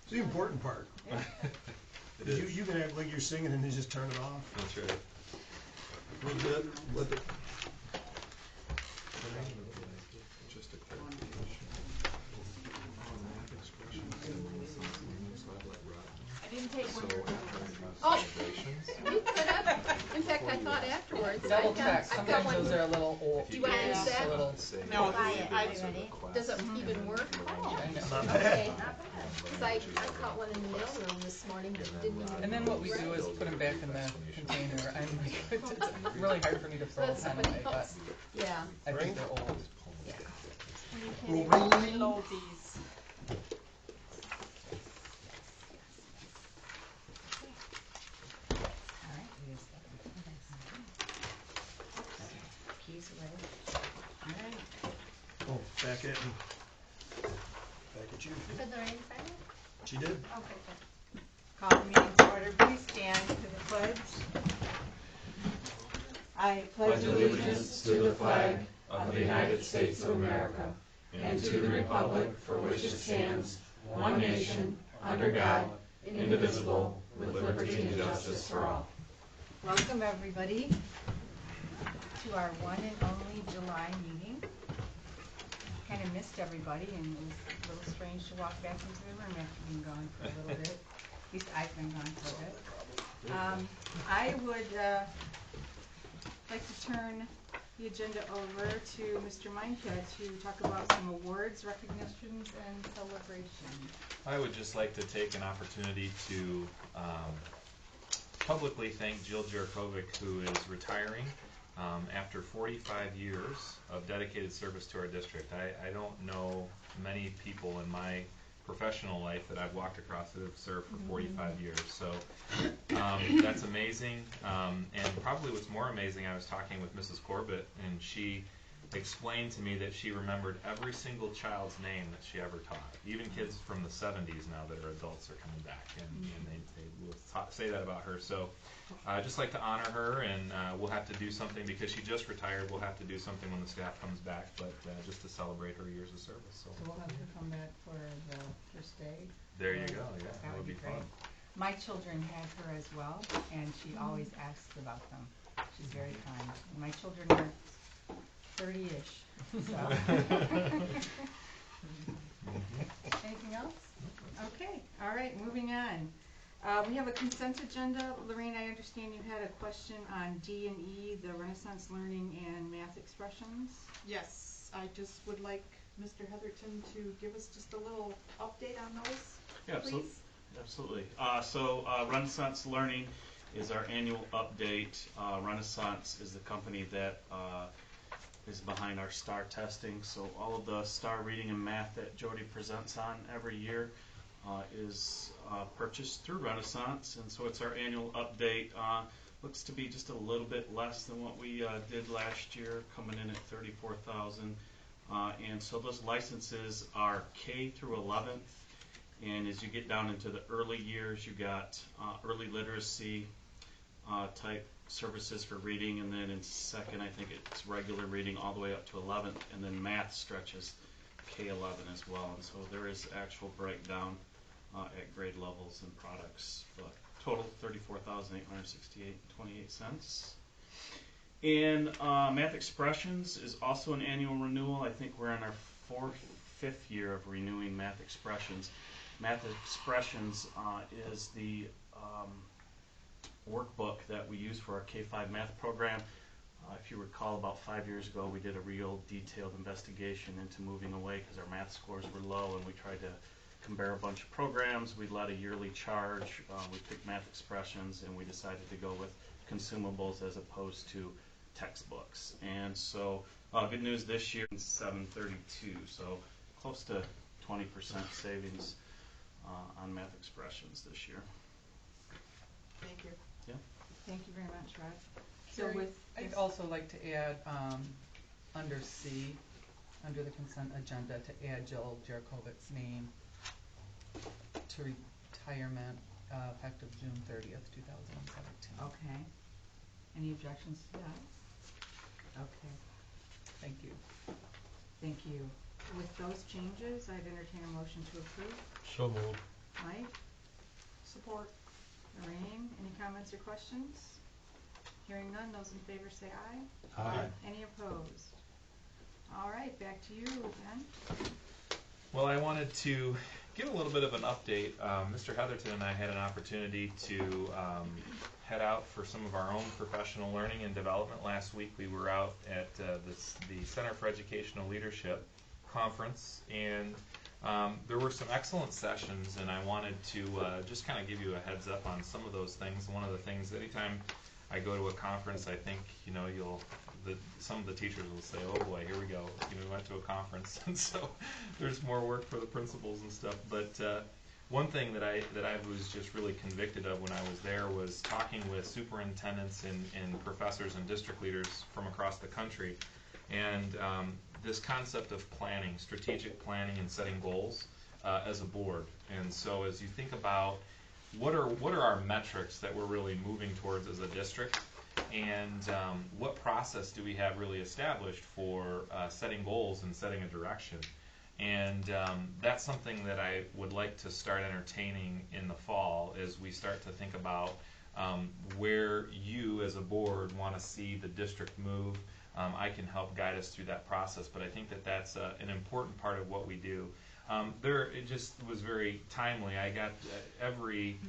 It's the important part. Yeah. You can act like you're singing and then just turn it off. That's right. Let the Just a clarification. I didn't take one. Oh. You could have. In fact, I thought afterwards. Double check. I've got Sometimes one. those are a little old. Do you want to use that? No, Does it even work? Not bad. Okay. Because I caught one in the mailroom this morning, but didn't even. And then what we do is put them back in the container. I'm like, it's really hard for me to throw Let them somebody away, but else. Yeah. I think they're old. Yeah. We'll ring. Load these. Keys away. All right. Oh, back at me. Back at you. Did Lorraine sign it? She did. Okay, good. Call the meeting to order. Please stand to the pledge. I pledge allegiance to the flag of the United States of America and to the republic for which it stands, one nation, under God, indivisible, with liberty and justice for all. Welcome, everybody, to our one and only July meeting. Kind of missed everybody, and it was a little strange to walk back into the room after being gone for a little bit. At least I've been gone for a bit. I would like to turn the agenda over to Mr. Meinke to talk about some awards, recognitions, and celebrations. I would just like to take an opportunity to publicly thank Jill Jurkovic, who is retiring after 45 years of dedicated service to our district. I don't know many people in my professional life that I've walked across that have served for 45 years. So that's amazing. And probably what's more amazing, I was talking with Mrs. Corbett, and she explained to me that she remembered every single child's name that she ever taught. Even kids from the 70s now that are adults are coming back, and they will say that about her. So I'd just like to honor her, and we'll have to do something because she just retired. We'll have to do something when the staff comes back, but just to celebrate her years of service. So we'll have her come back for the first day. There you go. Yeah, that would be great. fun. My children had her as well, and she always asks about them. She's very kind. And my children are 30-ish. So. Anything else? Okay. All right. Moving on. We have a consent agenda. Lorraine, I understand you had a question on D and E, the Renaissance Learning and Math Expressions. Yes, I just would like Mr. Heatherton to give us just a little update on those, yeah, please. Absolutely. So Renaissance Learning is our annual update. Renaissance is the company that is behind our STAR testing. So all of the STAR reading and math that Jody presents on every year is purchased through Renaissance, and so it's our annual update. Looks to be just a little bit less than what we did last year, coming in at $34,000. And so those licenses are K through 11th, and as you get down into the early years, you got early literacy type services for reading, and then in second, I think it's regular reading all the way up to 11th, and then math stretches K11 as well. And so there is actual breakdown at grade levels and products, but total $34,868.28. And Math Expressions is also an annual renewal. I think we're in our fifth year of renewing Math Expressions. Math Expressions is the workbook that we use for our K-5 math program. If you recall, about 5 years ago, we did a real detailed investigation into moving away because our math scores were low, and we tried to compare a bunch of programs. We let a yearly charge. We picked Math Expressions, and we decided to go with consumables as opposed to textbooks. And so good news this year, $732, so close to 20% savings on Math Expressions this year. Thank you. Yeah. Thank you very much, Rod. I'd also like to add under C, under the consent agenda, to add Jill Jurkovic's name to retirement effective June 30th, 2017. Okay. Any objections to that? Okay. Thank you. Thank you. With those changes, I'd entertain a motion to approve. So moved. Mike? Support. Lorraine, any comments or questions? Hearing none, those in favor say aye. Aye. Any opposed? All right, back to you, Ben. Well, I wanted to give a little bit of an update. Mr. Heatherton and I had an opportunity to head out for some of our own professional learning and development last week. We were out at the Center for Educational Leadership conference, and there were some excellent sessions, and I wanted to just kind of give you a heads up on some of those things. One of the things, anytime I go to a conference, I think, some of the teachers will say, oh boy, here we go, we went to a conference, and so there's more work for the principals and stuff. But one thing that I was just really convicted of when I was there was talking with superintendents and professors and district leaders from across the country, and this concept of planning, strategic planning and setting goals as a board. And so as you think about what are our metrics that we're really moving towards as a district, and what process do we have really established for setting goals and setting a direction? And that's something that I would like to start entertaining in the fall as we start to think about where you as a board want to see the district move. I can help guide us through that process, but I think that that's an important part of what we do. It just was very timely. I got every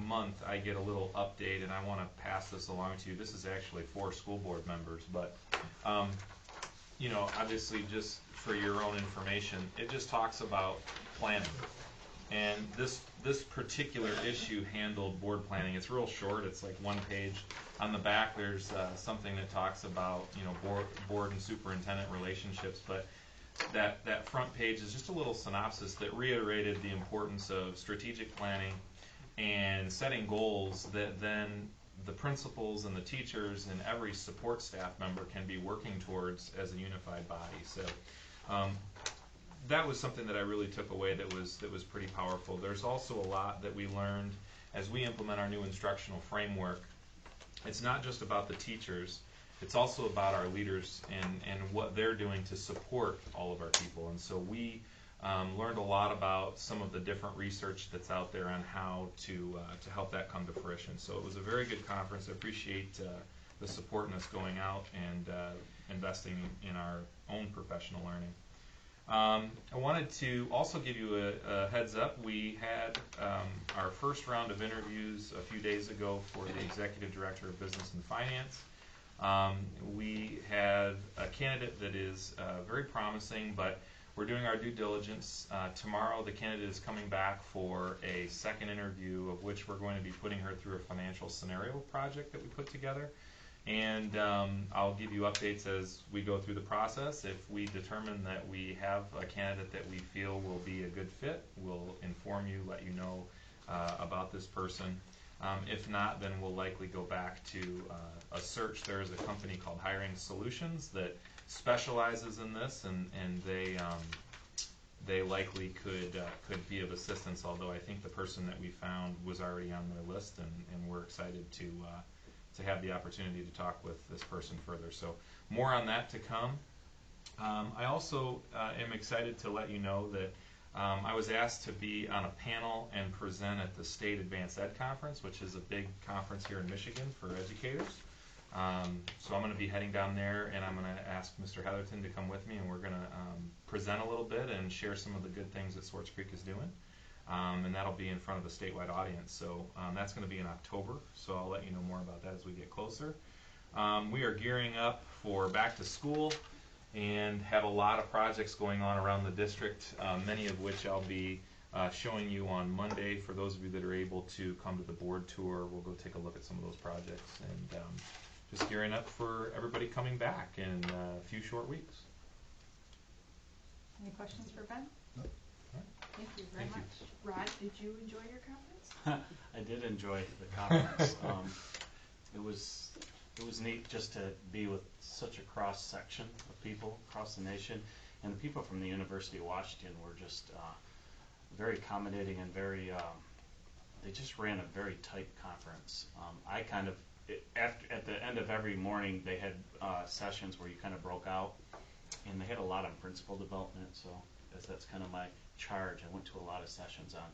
month I get a little update, and I want to pass this along to you. This is actually for school board members, but obviously, just for your own information, it just talks about planning. And this particular issue handled board planning. It's real short. It's like one page. On the back, there's something that talks about board and superintendent relationships. But that front page is just a little synopsis that reiterated the importance of strategic planning and setting goals that then the principals and the teachers and every support staff member can be working towards as a unified body. So that was something that I really took away that was pretty powerful. There's also a lot that we learned as we implement our new instructional framework. It's not just about the teachers, it's also about our leaders and what they're doing to support all of our people. And so we learned a lot about some of the different research that's out there on how to help that come to fruition. So it was a very good conference. I appreciate the support in us going out and investing in our own professional learning. I wanted to also give you a heads up. We had our first round of interviews a few days ago for the Executive Director of Business and Finance. We had a candidate that is very promising, but we're doing our due diligence. Tomorrow the candidate is coming back for a second interview, of which we're going to be putting her through a financial scenario project that we put together. And I'll give you updates as we go through the process. If we determine that we have a candidate that we feel will be a good fit, we'll inform you, let you know about this person. If not, then we'll likely go back to a search. There is a company called Hiring Solutions that specializes in this, and they likely could be of assistance, although I think the person that we found was already on their list, and we're excited to have the opportunity to talk with this person further. So more on that to come. I also am excited to let you know that I was asked to be on a panel and present at the State Advanced Ed Conference, which is a big conference here in Michigan for educators. So I'm going to be heading down there, and I'm going to ask Mr. Heatherton to come with me, and we're going to present a little bit and share some of the good things that Swartz Creek is doing. And that'll be in front of a statewide audience. So that's going to be in October, so I'll let you know more about that as we get closer. We are gearing up for back to school and have a lot of projects going on around the district, many of which I'll be showing you on Monday. For those of you that are able to come to the board tour, we'll go take a look at some of those projects, and just gearing up for everybody coming back in a few short weeks. Any questions for Ben? No. Thank you very Thank you. much. Rod, did you enjoy your conference? I did enjoy the conference. It was neat just to be with such a cross section of people across the nation, and the people from the University of Washington were just very accommodating and very. They just ran a very tight conference. At the end of every morning, they had sessions where you kind of broke out, and they had a lot on principal development. So as that's kind of my charge, I went to a lot of sessions on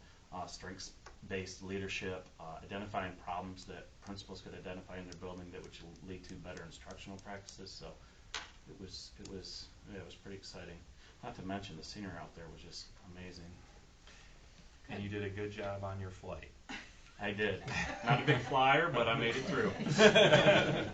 strengths-based leadership, identifying problems that principals could identify in their building that would lead to better instructional practices. So it was pretty exciting. Not to mention the scenery out there was just amazing. And you did a good job on your flight. I did. Not a big flyer, but I made it through. Okay,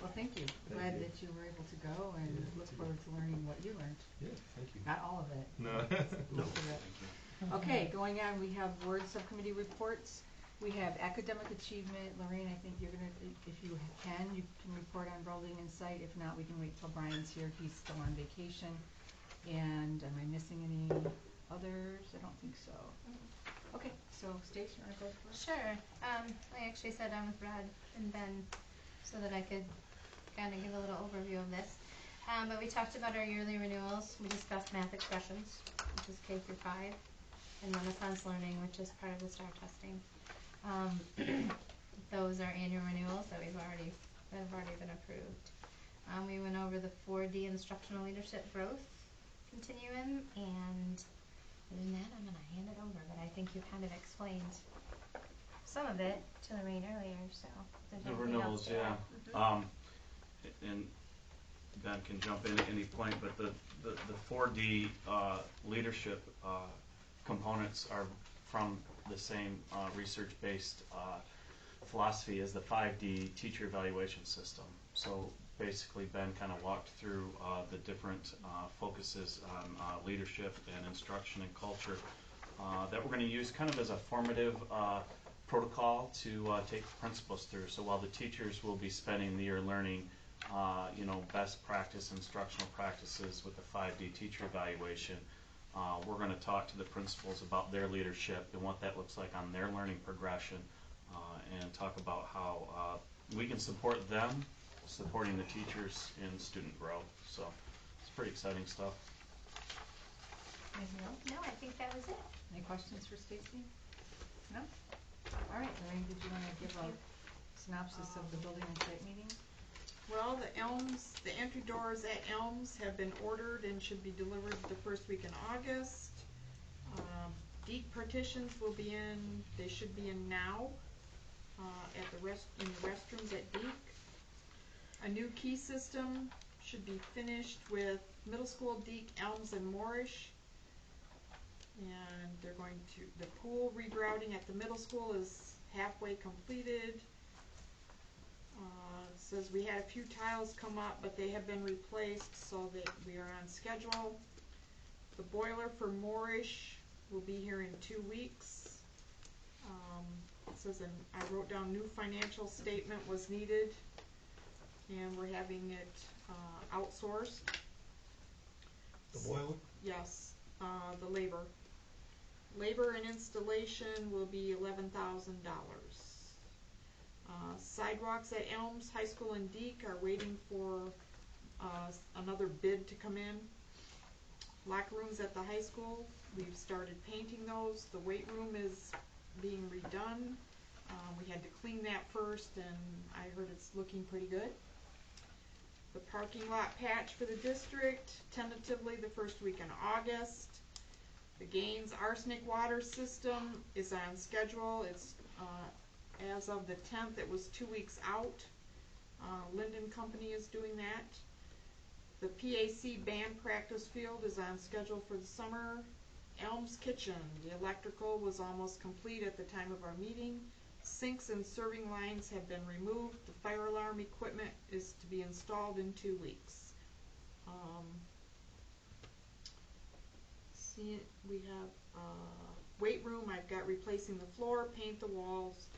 well, thank you. Glad that you were able to go and look forward to learning what you learned. Yeah, thank you. Not all of it. No. Most of it. Okay, going on, we have board subcommittee reports. We have academic achievement. Lorraine, I think you're gonna, if you can report on building and site. If not, we can wait till Brian's here. He's still on vacation. And am I missing any others? I don't think so. Okay, so Stace, you wanna go first? Sure. I actually sat down with Brad and Ben so that I could kind of give a little overview of this. But we talked about our yearly renewals. We discussed math expressions, which is K through 5, and Renaissance learning, which is part of the STAR testing. Those are annual renewals that have already been approved. We went over the 4D instructional leadership growth continuum, and other than that, I'm going to hand it over. But I think you kind of explained some of it to Lorraine earlier, so if The there's anything renewals, else to yeah. add. And Ben can jump in at any point, but the 4D leadership components are from the same research-based philosophy as the 5D teacher evaluation system. So basically, Ben kind of walked through the different focuses on leadership and instruction and culture that we're going to use kind of as a formative protocol to take the principals through. So while the teachers will be spending the year learning best practice instructional practices with the 5D teacher evaluation, we're going to talk to the principals about their leadership and what that looks like on their learning progression, and talk about how we can support them supporting the teachers in student growth. So it's pretty exciting stuff. Anything else? No, I think that was it. Any questions for Stacy? No? All right, Lorraine, did you want to give a synopsis of the building and site meeting? Well, the entry doors at Elms have been ordered and should be delivered the first week in August. Deek partitions will be in, they should be in now, in the restrooms at Deek. A new key system should be finished with middle school, Deek, Elms, and Moorish. And they're going to, the pool regrouting at the middle school is halfway completed. It says we had a few tiles come up, but they have been replaced, so that we are on schedule. The boiler for Moorish will be here in 2 weeks. It says, I wrote down new financial statement was needed, and we're having it outsourced. The boiler? Yes, the labor. Labor and installation will be $11,000. Sidewalks at Elms, High School, and Deek are waiting for another bid to come in. Locker rooms at the high school, we've started painting those. The weight room is being redone. We had to clean that first, and I heard it's looking pretty good. The parking lot patch for the district, tentatively the first week in August. The Gaines arsenic water system is on schedule. It's as of the 10th, it was 2 weeks out. Linden Company is doing that. The PAC band practice field is on schedule for the summer. Elms Kitchen, the electrical was almost complete at the time of our meeting. Sinks and serving lines have been removed. The fire alarm equipment is to be installed in 2 weeks. We have weight room. I've got replacing the floor, paint the walls.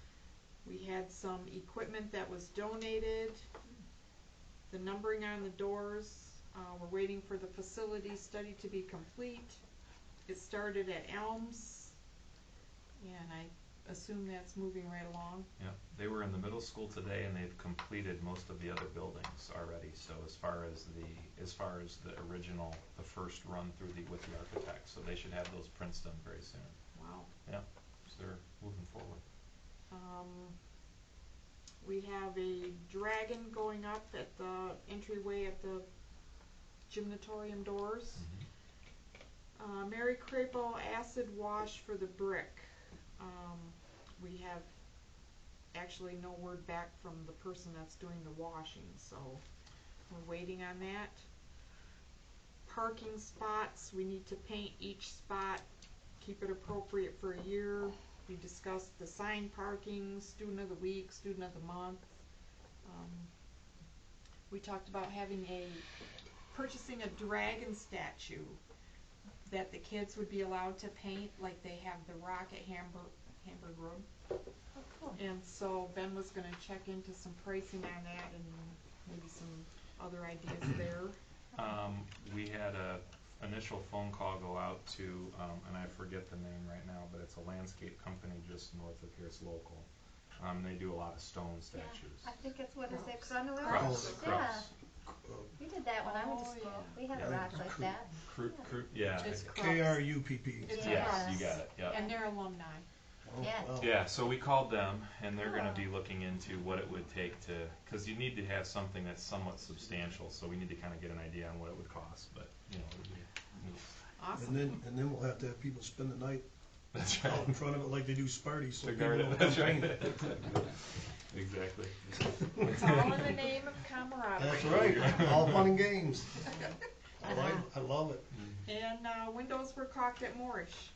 We had some equipment that was donated. The numbering on the doors, we're waiting for the facility study to be complete. It started at Elms, and I assume that's moving right along. Yeah, they were in the middle school today, and they've completed most of the other buildings already. So as far as the original, the first run through with the architects, so they should have those prints done very soon. Wow. Yeah, so they're moving forward. We have a dragon going up at the entryway at the gymnatorium doors. Mary Crapo acid wash for the brick. We have actually no word back from the person that's doing the washing, so we're waiting on that. Parking spots, we need to paint each spot, keep it appropriate for a year. We discussed the sign parking, student of the week, student of the month. We talked about purchasing a dragon statue that the kids would be allowed to paint, like they have the Rock at Hamburg Road. Oh, cool. And so Ben was gonna check into some pricing on that and maybe some other ideas there. We had a initial phone call go out to, and I forget the name right now, but it's a landscape company just north of here. It's local. They do a lot of stone statues. Yeah, I think it's, what is it, Crops. Crops? Yeah. Crops. We did that when I went to Oh, school. yeah. We had Yeah. a rock like that. Yeah. It's KRUPP. It's Yes, Crops. you got it. Yep. And they're alumni. Oh, Yeah. wow. Yeah, so we called them, and they're going to be looking into what it would take to, because you need to have something that's somewhat substantial, so we need to kind of get an idea on what it would cost, but, you know, it would be neat. Awesome. And then we'll have to have people spend the night That's out right. in front of it like they do Sparty, so To people guard don't it, that's come right. paint it. Exactly. It's all in the name of camaraderie. That's right, all fun and games. I love it. And windows were caulked at Moorish.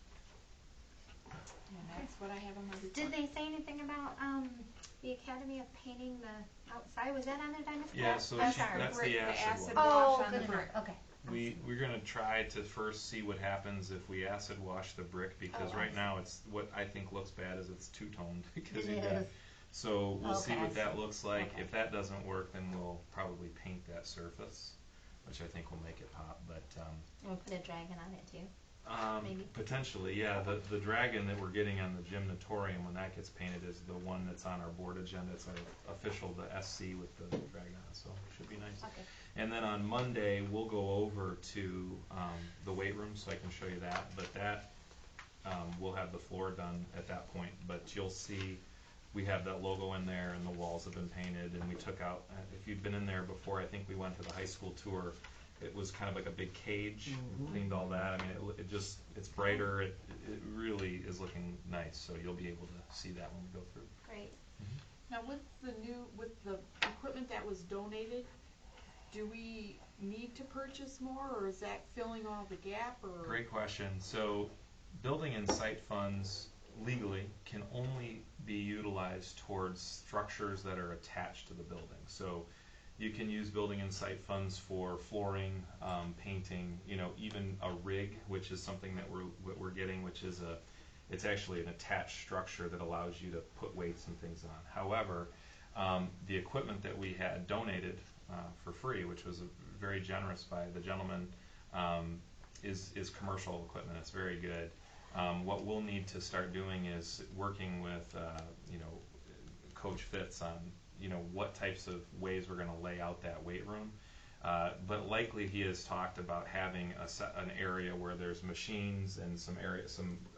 And that's what I have on my report. Did they say anything about the Academy of Painting the outside? Was that on there? Did I miss Yeah, that? so I'm she- sorry. that's brick, the the acid acid one. Oh, wash on good the brick. enough. Okay. We're going to try to first see what happens if we acid wash the brick, because Oh, right I now it's, what I think looks bad is it's two-toned, because It you got, is. so we'll see Okay, what I that see. looks like. Okay. If that doesn't work, then we'll probably paint that surface, which I think will make it pop, but, We'll put a dragon on it too. Maybe. potentially, yeah. The dragon that we're getting on the gymnatorium, when that gets painted, is the one that's on our board agenda. It's our official, the SC with the dragon on it, so it should be nice. Okay. And then on Monday, we'll go over to the weight room, so I can show you that. But that, we'll have the floor done at that point. But you'll see we have that logo in there, and the walls have been painted. And we took out, if you've been in there before, I think we went to the high school tour. It was kind of like a big cage. We cleaned all that. I mean, it just, it's brighter. It really is looking nice. So you'll be able to see that when we go through. Great. Now with the equipment that was donated, do we need to purchase more, or is that filling all the gap, or? Great question. So building and site funds legally can only be utilized towards structures that are attached to the building. So you can use building and site funds for flooring, painting, you know, even a rig, which is something that we're getting, which is it's actually an attached structure that allows you to put weights and things on. However, the equipment that we had donated for free, which was very generous by the gentleman, is commercial equipment. It's very good. What we'll need to start doing is working with, you know, Coach Fitz on, you know, what types of ways we're going to lay out that weight room. But likely he has talked about having an area where there's machines and some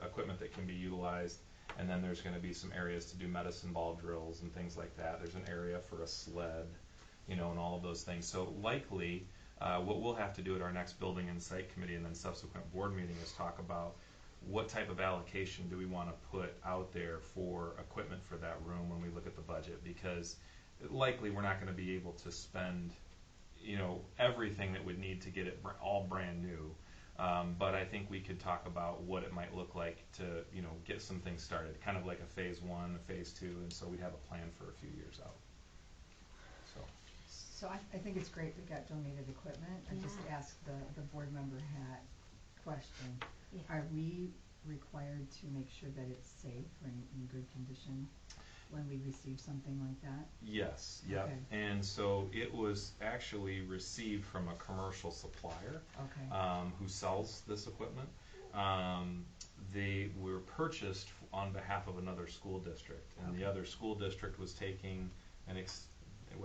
equipment that can be utilized, and then there's going to be some areas to do medicine ball drills and things like that. There's an area for a sled, you know, and all of those things. So likely what we'll have to do at our next building and site committee and then subsequent board meeting is talk about what type of allocation do we want to put out there for equipment for that room when we look at the budget, because likely we're not going to be able to spend, you know, everything that would need to get it all brand new. But I think we could talk about what it might look like to, you know, get some things started, kind of like a phase 1, a phase 2, and so we'd have a plan for a few years out. So I think it's great we got donated equipment. I just Yeah. asked the board member hat question. Yeah. Are we required to make sure that it's safe or in good condition when we receive something like that? Yes, yep. Okay. And so it was actually received from a commercial supplier Okay. who sells this equipment. They were purchased on behalf of another school district, and the other school district was taking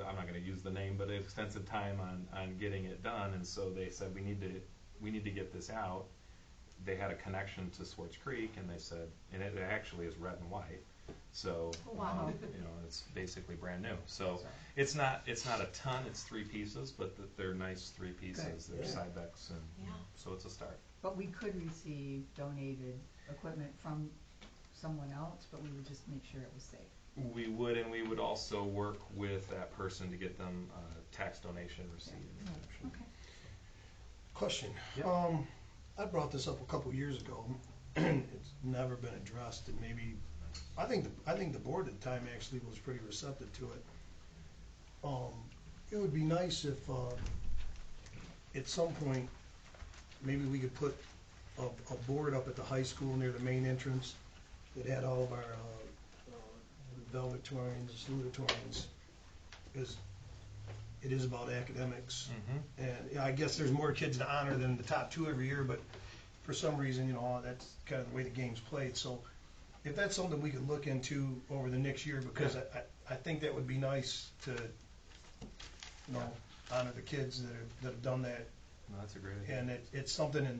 I'm not going to use the name, but an extensive time on getting it done, and so they said we need to get this out. They had a connection to Swartz Creek, and they said, and it actually is red and white, so Wow. you know, it's basically brand new. So it's not a ton. It's 3 pieces, but they're nice 3 pieces. Good. They're Yeah. Cybex, and Yeah. so it's a start. But we could receive donated equipment from someone else, but we would just make sure it was safe. We would, and we would also work with that person to get them tax donation receipt and exemption. Okay. Question. Yep. I brought this up a couple years ago. It's never been addressed, and maybe I think the board at the time actually was pretty receptive to it. It would be nice if at some point maybe we could put a board up at the high school near the main entrance that had all of our valedictorians, salutatorians, because it is about academics. Mm-hmm. And yeah, I guess there's more kids to honor than the top two every year, but for some reason, you know, that's kind of the way the game's played. So if that's something we could look into over the next year, because I think that would be nice to, you know, honor the kids that have done that. No, that's a great idea. And it's something, and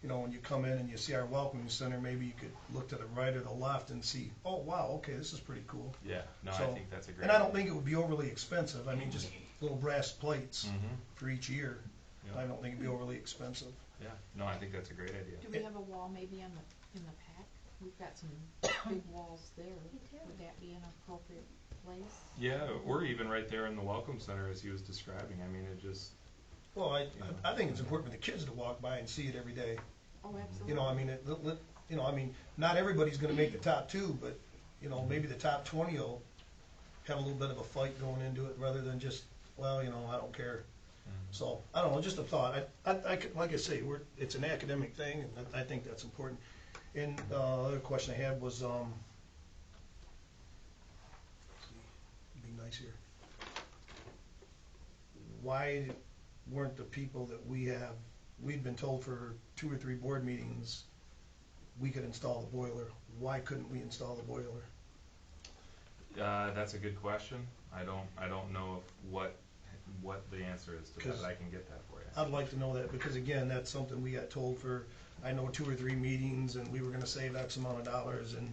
you know, when you come in and you see our welcoming center, maybe you could look to the right or the left and see, oh wow, okay, this is pretty cool. Yeah, no, So- I think that's a great And I don't idea. think it would be overly expensive. I mean, just little brass plates Mm-hmm. for each year. Yeah. I don't think it'd be overly expensive. Yeah, no, I think that's a great idea. Do we have a wall maybe in the pack? We've got some big walls there. We do. Would that be an appropriate place? Yeah, or even right there in the welcome center as he was describing. I mean, it just, Well, I think it's important for the kids to walk by and see it every day. Oh, absolutely. You know, I mean, not everybody's going to make the top two, but you know, maybe the top 20 will have a little bit of a fight going into it, rather than just, well, you know, I don't care. So I don't know, just a thought. Like I say, it's an academic thing, and I think that's important. And the other question I had was, let's see, be nice here. Why weren't the people that we'd been told for 2 or 3 board meetings we could install the boiler? Why couldn't we install the boiler? that's a good question. I don't know what the answer is to that, 'Cause but I can get that for you. I'd like to know that, because again, that's something we got told for, I know, 2 or 3 meetings, and we were gonna save X amount of dollars, and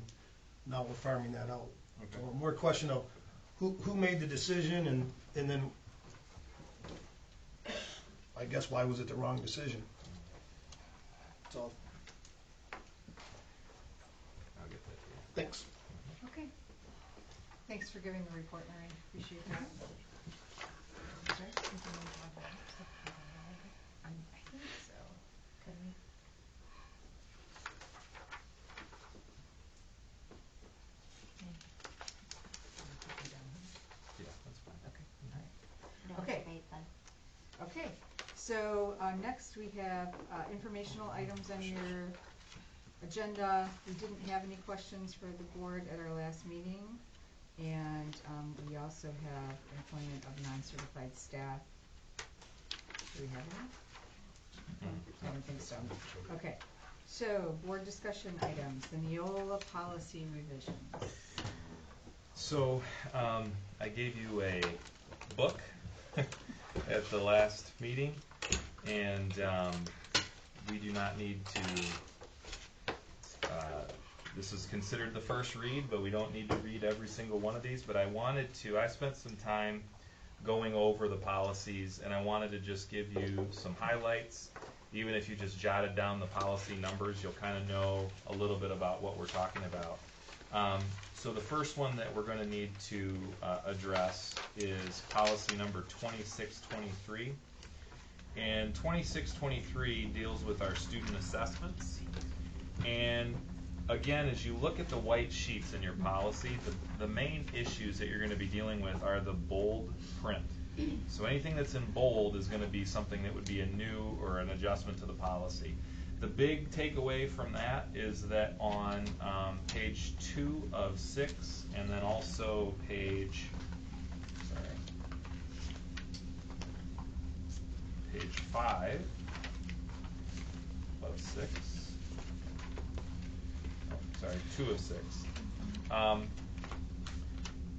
now we're farming that out. Okay. So more question of who made the decision, and then I guess why was it the wrong decision? That's all. I'll get that to you. Thanks. Okay. Thanks for giving the report, Lorraine. Appreciate that. Sure. We can move on to that. I think so. Could we? Yeah, that's fine. No, Okay. it's great then. Okay, so next we have informational items on your agenda. We didn't have any questions for the board at our last meeting. And we also have employment of non-certified staff. Do we have any? I don't think so. Okay, so board discussion items, the Neola policy revisions. So, I gave you a book at the last meeting, and we do not need to, this is considered the first read, but we don't need to read every single one of these, but I spent some time going over the policies, and I wanted to just give you some highlights. Even if you just jotted down the policy numbers, you'll kind of know a little bit about what we're talking about. So the first one that we're going to need to address is policy number 2623. And 2623 deals with our student assessments. And again, as you look at the white sheets in your policy, the main issues that you're going to be dealing with are the bold print. So anything that's in bold is going to be something that would be a new or an adjustment to the policy. The big takeaway from that is that on page 2 of 6, and then also page 5 of 6. Oh, sorry, 2 of 6.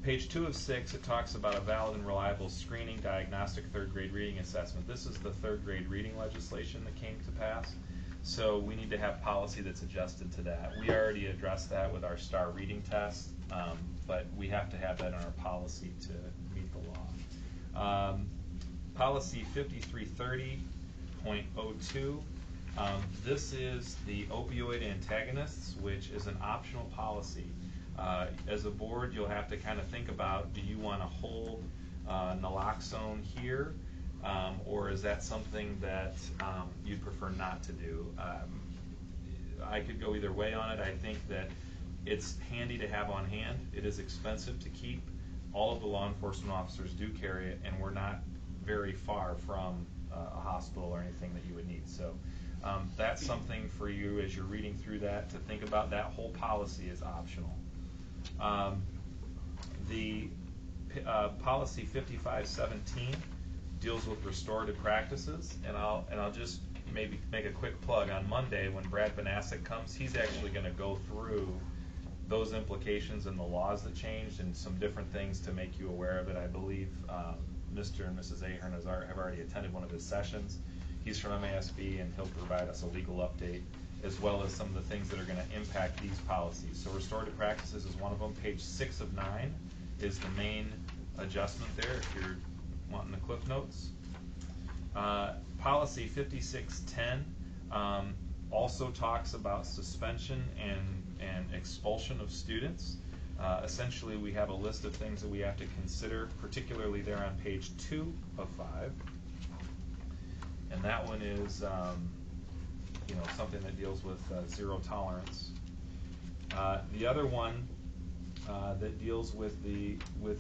Page 2 of 6, it talks about a valid and reliable screening diagnostic 3rd grade reading assessment. This is the 3rd grade reading legislation that came to pass. So we need to have policy that's adjusted to that. We already addressed that with our STAR reading test, but we have to have that in our policy to meet the law. Policy 5330.02 This is the opioid antagonists, which is an optional policy. As a board, you'll have to kind of think about, do you want to hold naloxone here, or is that something that you'd prefer not to do? I could go either way on it. I think that it's handy to have on hand. It is expensive to keep. All of the law enforcement officers do carry it, and we're not very far from a hospital or anything that you would need. So that's something for you as you're reading through that to think about. That whole policy is optional. The policy 5517 deals with restorative practices, and I'll just maybe make a quick plug. On Monday when Brad Banasic comes, he's actually going to go through those implications and the laws that changed and some different things to make you aware of it. I believe Mr. and Mrs. Ahern have already attended one of his sessions. He's from MASB, and he'll provide us a legal update as well as some of the things that are going to impact these policies. So restorative practices is one of them. Page 6 of 9 is the main adjustment there if you're wanting the cliff notes. Policy 5610 also talks about suspension and expulsion of students. Essentially, we have a list of things that we have to consider, particularly there on page 2 of 5. And that one is something that deals with zero tolerance. The other one that deals with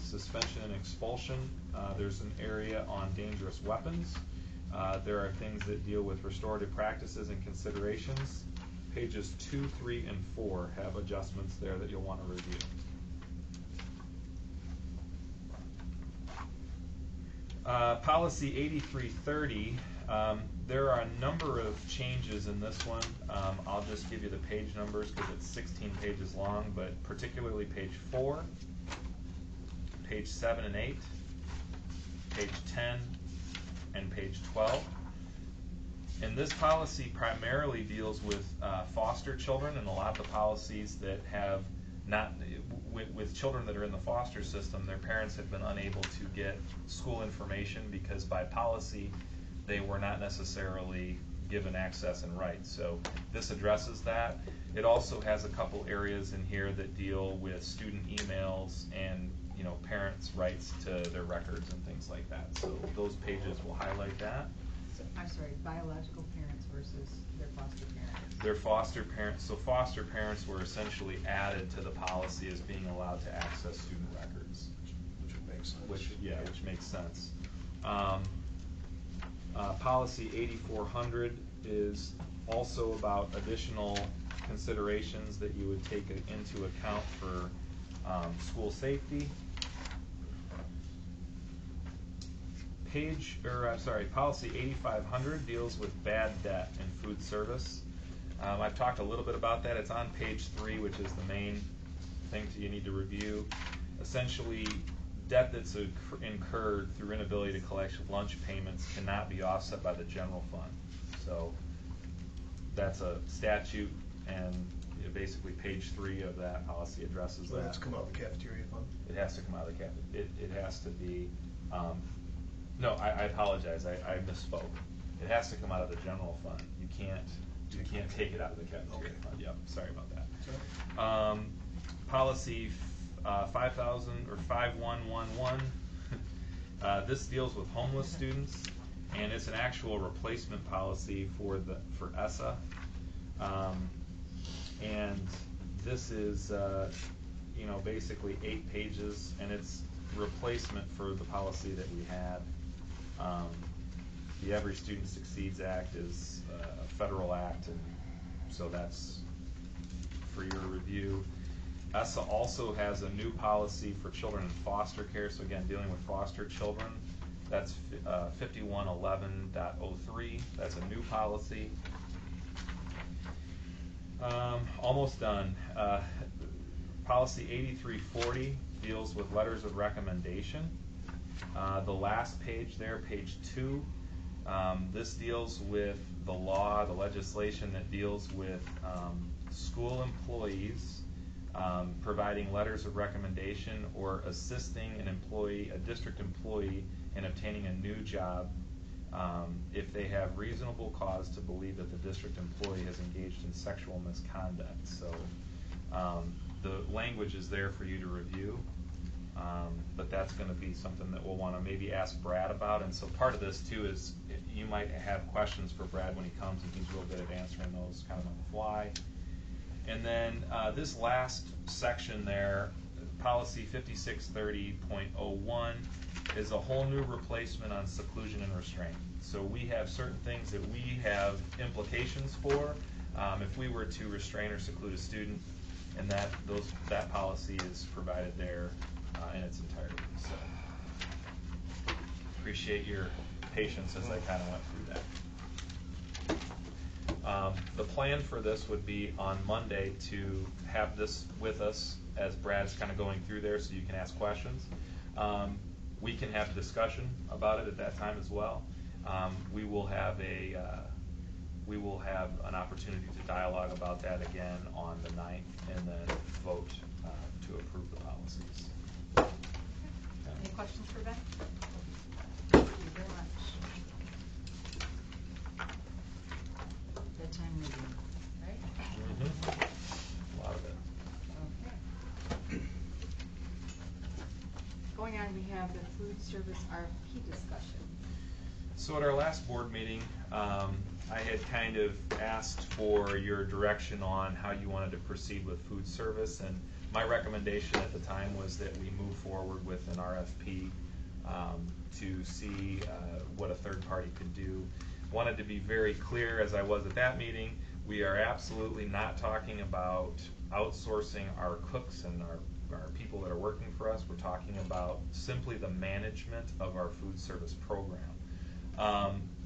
suspension and expulsion, there's an area on dangerous weapons. There are things that deal with restorative practices and considerations. Pages 2, 3, and 4 have adjustments there that you'll want to review. Policy 8330, there are a number of changes in this one. I'll just give you the page numbers because it's 16 pages long, but particularly page 4, page 7 and 8, page 10, and page 12. And this policy primarily deals with foster children, and a lot of the policies that have not, with children that are in the foster system, their parents have been unable to get school information because by policy they were not necessarily given access and rights. So this addresses that. It also has a couple areas in here that deal with student emails and parents' rights to their records and things like that. So those pages will highlight that. So, I'm sorry, biological parents versus their foster parents. Their foster parents. So foster parents were essentially added to the policy as being allowed to access student records. Which would make sense. Which makes sense. Policy 8400 is also about additional considerations that you would take into account for school safety. Policy 8500 deals with bad debt in food service. I've talked a little bit about that. It's on page 3, which is the main thing that you need to review. Essentially, debt that's incurred through inability to collect lunch payments cannot be offset by the general fund. So that's a statute, and basically page 3 of that policy addresses So that. it has to come out of the cafeteria fund? It has to come out of the cafeteria. It has to be, no, I apologize, I misspoke. It has to come out of the general fund. You can't take it out of the cafeteria fund. Yep, sorry about that. Policy 5000 or 5111. This deals with homeless students, and it's an actual replacement policy for ESSA. And this is basically 8 pages, and it's replacement for the policy that we had. The Every Student Succeeds Act is a federal act, and so that's for your review. ESSA also has a new policy for children in foster care, so again, dealing with foster children. That's 5111.03. That's a new policy. Almost done. Policy 8340 deals with letters of recommendation. The last page there, page 2, this deals with the law, the legislation that deals with school employees providing letters of recommendation or assisting an employee, a district employee, in obtaining a new job if they have reasonable cause to believe that the district employee has engaged in sexual misconduct. So the language is there for you to review, but that's going to be something that we'll want to maybe ask Brad about. And so part of this too is you might have questions for Brad when he comes, and he's real good at answering those kind of on the fly. And then this last section there, policy 5630.01, is a whole new replacement on seclusion and restraint. So we have certain things that we have implications for if we were to restrain or seclude a student, and that policy is provided there in its entirety. So appreciate your patience as I kind of went through that. The plan for this would be on Monday to have this with us as Brad's kind of going through there, so you can ask questions. We can have discussion about it at that time as well. We will have an opportunity to dialogue about that again on the 9th, and then vote to approve the policies. Any questions for Ben? Thank you very much. Bedtime reading, right? A lot of it. Okay. Going on, we have the food service RFP discussion. So at our last board meeting, I had kind of asked for your direction on how you wanted to proceed with food service, and my recommendation at the time was that we move forward with an RFP to see what a third party could do. Wanted to be very clear, as I was at that meeting, we are absolutely not talking about outsourcing our cooks and our people that are working for us. We're talking about simply the management of our food service program.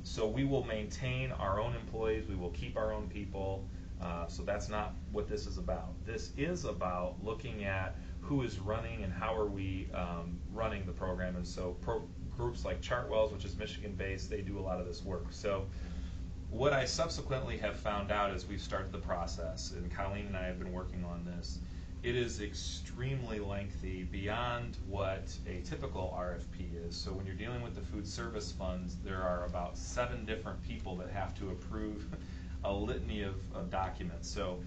So we will maintain our own employees, we will keep our own people, so that's not what this is about. This is about looking at who is running and how are we running the program, and so groups like Chartwell's, which is Michigan-based, they do a lot of this work. So what I subsequently have found out as we've started the process, and Colleen and I have been working on this, it is extremely lengthy beyond what a typical RFP is. So when you're dealing with the food service funds, there are about 7 different people that have to approve a litany of documents. So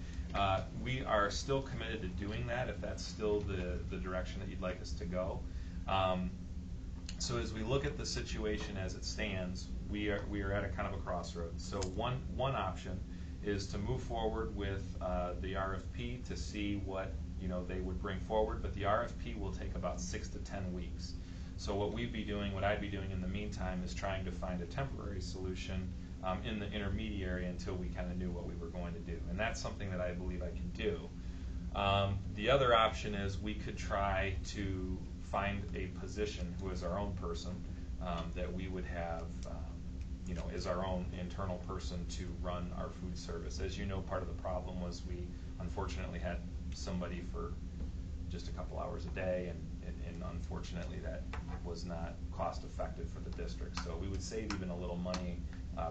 we are still committed to doing that if that's still the direction that you'd like us to go. So as we look at the situation as it stands, we are at a kind of a crossroads. So one option is to move forward with the RFP to see what they would bring forward, but the RFP will take about 6 to 10 weeks. So what I'd be doing in the meantime is trying to find a temporary solution in the intermediary until we kind of knew what we were going to do, and that's something that I believe I can do. The other option is we could try to find a position who is our own person that we would have is our own internal person to run our food service. As you know, part of the problem was we unfortunately had somebody for just a couple hours a day, and unfortunately that was not cost effective for the district. So we would save even a little money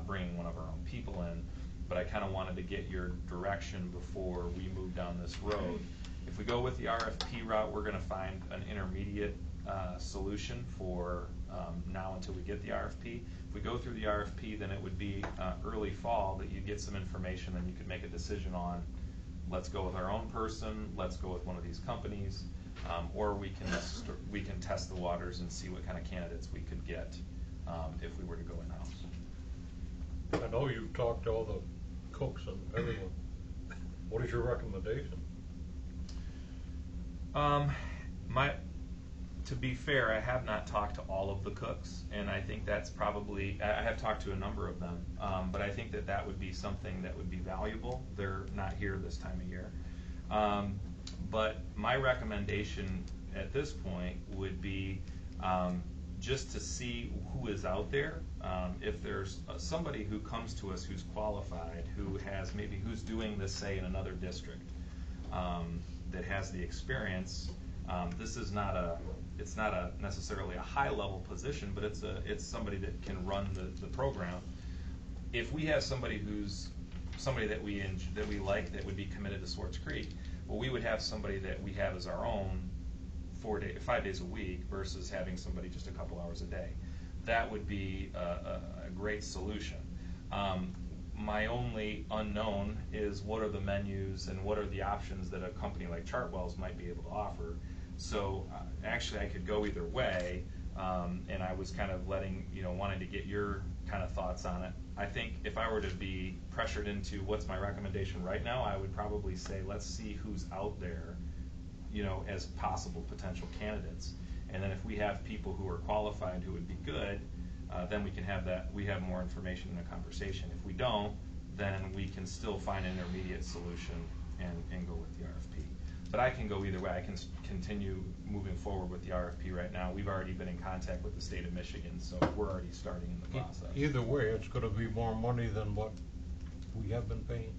bringing one of our own people in, but I kind of wanted to get your direction before we move down this road. If we go with the RFP route, we're going to find an intermediate solution for now until we get the RFP. If we go through the RFP, then it would be early fall that you get some information, and you could make a decision on, let's go with our own person, let's go with one of these companies, or we can test the waters and see what kind of candidates we could get if we were to go in-house. I know you've talked to all the cooks and everyone. What is your recommendation? To be fair, I have not talked to all of the cooks, and I think that's probably, I have talked to a number of them, but I think that would be something that would be valuable. They're not here this time of year. But my recommendation at this point would be just to see who is out there. If there's somebody who comes to us who's qualified, who's doing this, say, in another district, that has the experience. This is it's not necessarily a high-level position, but it's somebody that can run the program. If we have somebody that we like that would be committed to Swartz Creek, well, we would have somebody that we have as our own 5 days a week versus having somebody just a couple hours a day. that would be a great solution. My only unknown is what are the menus and what are the options that a company like Chartwell's might be able to offer. So actually I could go either way, and I was kind of wanting to get your kind of thoughts on it. I think if I were to be pressured into what's my recommendation right now, I would probably say let's see who's out there, as possible potential candidates. And then if we have people who are qualified who would be good, then we can have more information in a conversation. If we don't, then we can still find an intermediate solution and go with the RFP. But I can go either way. I can continue moving forward with the RFP right now. We've already been in contact with the state of Michigan, so we're already starting in the process. Either way, it's gonna be more money than what we have been paying.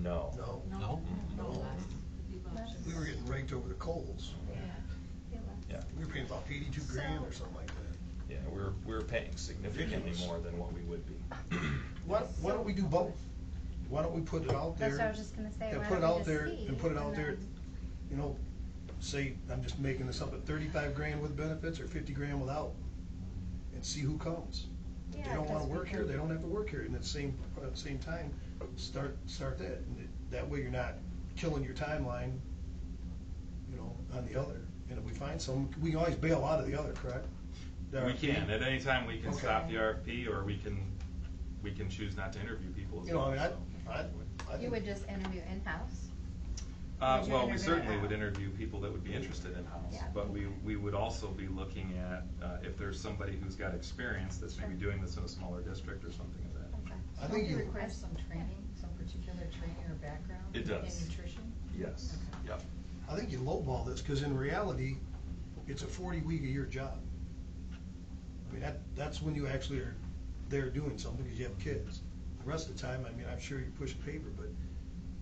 No. No, No? no. We were getting raked over the coals. Yeah, we were paying about 82 grand or something like that. Yeah, we're paying significantly more than what we would be. Why don't we do both? Why don't we put it out there? That's what I was just gonna say, Yeah, why put it don't we out just there see, and put it out and there, then- say, I'm just making this up, at 35 grand with benefits or 50 grand without, and see who comes. If Yeah, they don't wanna 'cause work we here, can- they don't have to work here, and at the same time, start that. And that way you're not killing your timeline, on the other. And if we find some, we can always bail out of the other, correct? The We RFP? can, at any time we can Okay. stop the RFP, or we can choose not to interview people as well. I You think, would just interview in-house? Would you Well, we interview certainly out? would interview people that would be interested in-house, Yeah. but we would also be looking at, if there's somebody who's got experience that's maybe doing this in a smaller district or something of that. Okay. I think Don't you, require some training, some particular training or background? It does. In nutrition? Yes, Okay. yep. I think you lowball this, because in reality, it's a 40-week-a-year job. I mean, that's when you actually are there doing something, because you have kids. The rest of the time, I mean, I'm sure you're pushing paper, but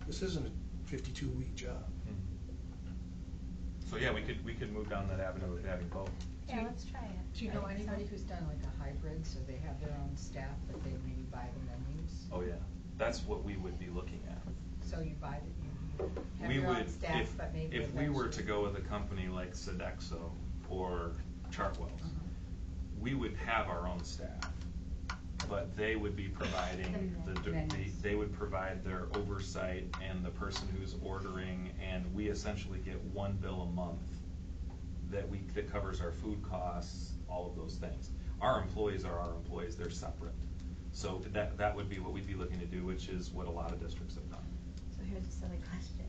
this isn't a 52-week job. So yeah, we could move down that avenue of having both. Yeah, let's try it. Do you know I think so. anybody who's done like a hybrid, so they have their own staff, but they maybe buy the menus? Oh yeah, that's what we would be looking at. So you buy you have We your own would, staff, but maybe. if we were to eventually- go with a company like Sodexo or Chartwell's, we would have our own staff, but they would be providing they would provide their oversight and the person who's ordering, and we essentially get one bill a month that covers our food costs, all of those things. Our employees are our employees; they're separate. So that would be what we'd be looking to do, which is what a lot of districts have done. So here's a silly question,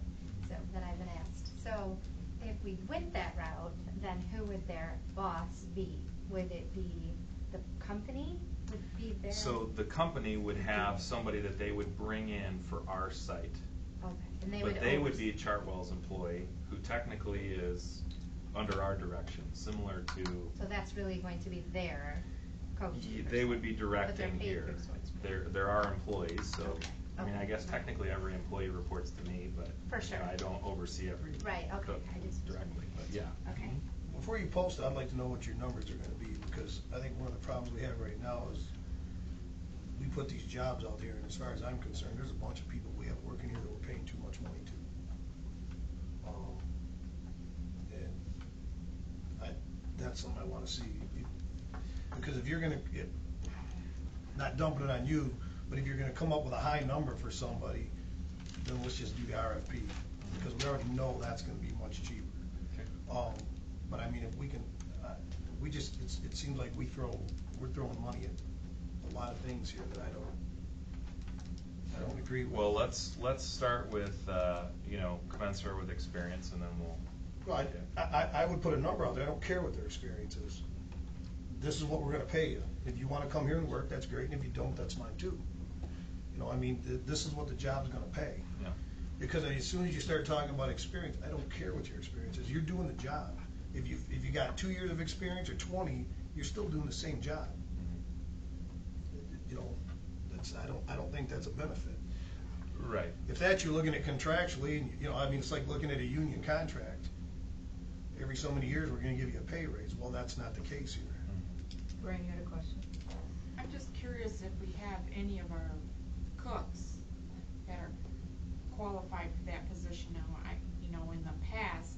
that I've been asked. So if we went that route, then who would their boss be? Would it be the company would be their? So the company would have somebody that they would bring in for our site. Okay, and they But would. they would be a Chartwell's employee, who technically is under our direction, similar to, So that's really going to be their coach. they would be But they're directing paid here. through Swartz. They're our employees, so, I mean, I Okay. guess technically every employee reports to me, but For sure. I don't oversee every Right, okay, cook I just- directly, but yeah. Okay. Before you post it, I'd like to know what your numbers are gonna be, because I think one of the problems we have right now is we put these jobs out there, and as far as I'm concerned, there's a bunch of people we have working here that we're paying too much money to. And that's something I wanna see. Because if you're gonna get, not dumping it on you, but if you're gonna come up with a high number for somebody, then let's just do the RFP, because we already know that's gonna be much cheaper. But I mean, if we can, it seems like we're throwing money at a lot of things here that I don't agree with. Well, let's start with, commensurate with experience, and then we'll. Well, I would put a number out there. I don't care what their experience is. This is what we're gonna pay you. If you wanna come here and work, that's great, and if you don't, that's fine too. This is what the job's gonna pay. Yeah. Because as soon as you start talking about experience, I don't care what your experience is. You're doing the job. If you got 2 years of experience or 20, you're still doing the same job. I don't think that's a benefit. Right. If that you're looking at contractually, and it's like looking at a union contract. Every so many years, we're gonna give you a pay raise. Well, that's not the case here. Brian, you had a question? I'm just curious if we have any of our cooks that are qualified for that position now. In the past,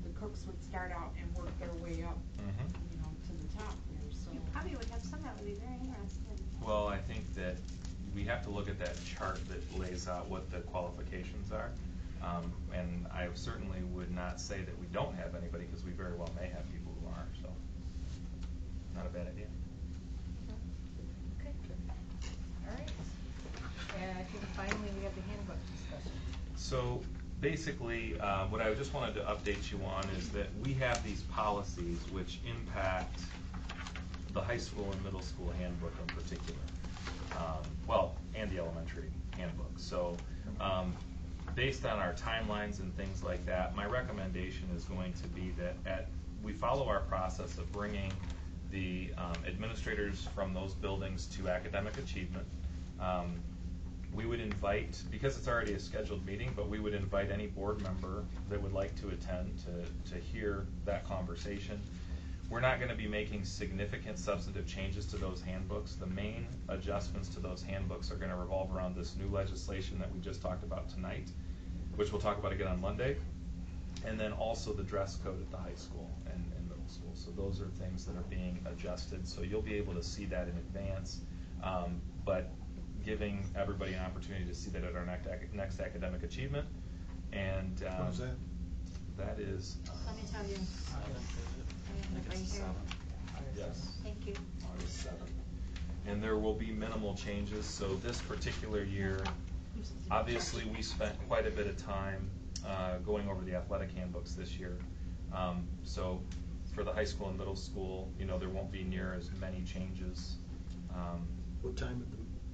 the cooks would start out and work their way up, to the top here, so. You probably would have some that would be very interested. Well, I think that we have to look at that chart that lays out what the qualifications are. And I certainly would not say that we don't have anybody, because we very well may have people who are, so not a bad idea. Okay. All right. And I think finally we have the handbook discussion. So basically, what I just wanted to update you on is that we have these policies which impact the high school and middle school handbook in particular. Well, and the elementary handbook. So based on our timelines and things like that, my recommendation is going to be that we follow our process of bringing the administrators from those buildings to academic achievement. We would invite, because it's already a scheduled meeting, but we would invite any board member that would like to attend to hear that conversation. We're not going to be making significant substantive changes to those handbooks. The main adjustments to those handbooks are going to revolve around this new legislation that we just talked about tonight, which we'll talk about again on Monday, and then also the dress code at the high school and middle school. So those are things that are being adjusted. So you'll be able to see that in advance, but giving everybody an opportunity to see that at our next academic achievement. And When is that? that is Let me tell you. I have it right here. yes. Thank you. August 7th. And there will be minimal changes. So this particular year, obviously we spent quite a bit of time going over the athletic handbooks this year. So for the high school and middle school, you know, there won't be near as many changes. What time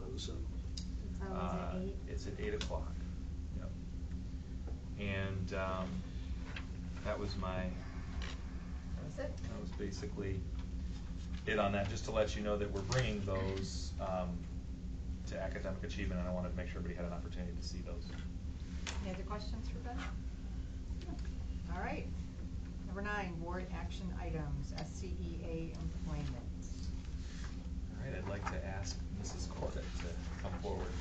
on the 7th? It's always at 8. It's at 8 o'clock. Yep. And that was that was basically it on that, just to let you know that we're bringing those to academic achievement, and I wanted to make sure everybody had an opportunity to see those. Any other questions for Ben? All right. Number 9, board action items, SCEA employment. All right, I'd like to ask Mrs. Corbett to come forward.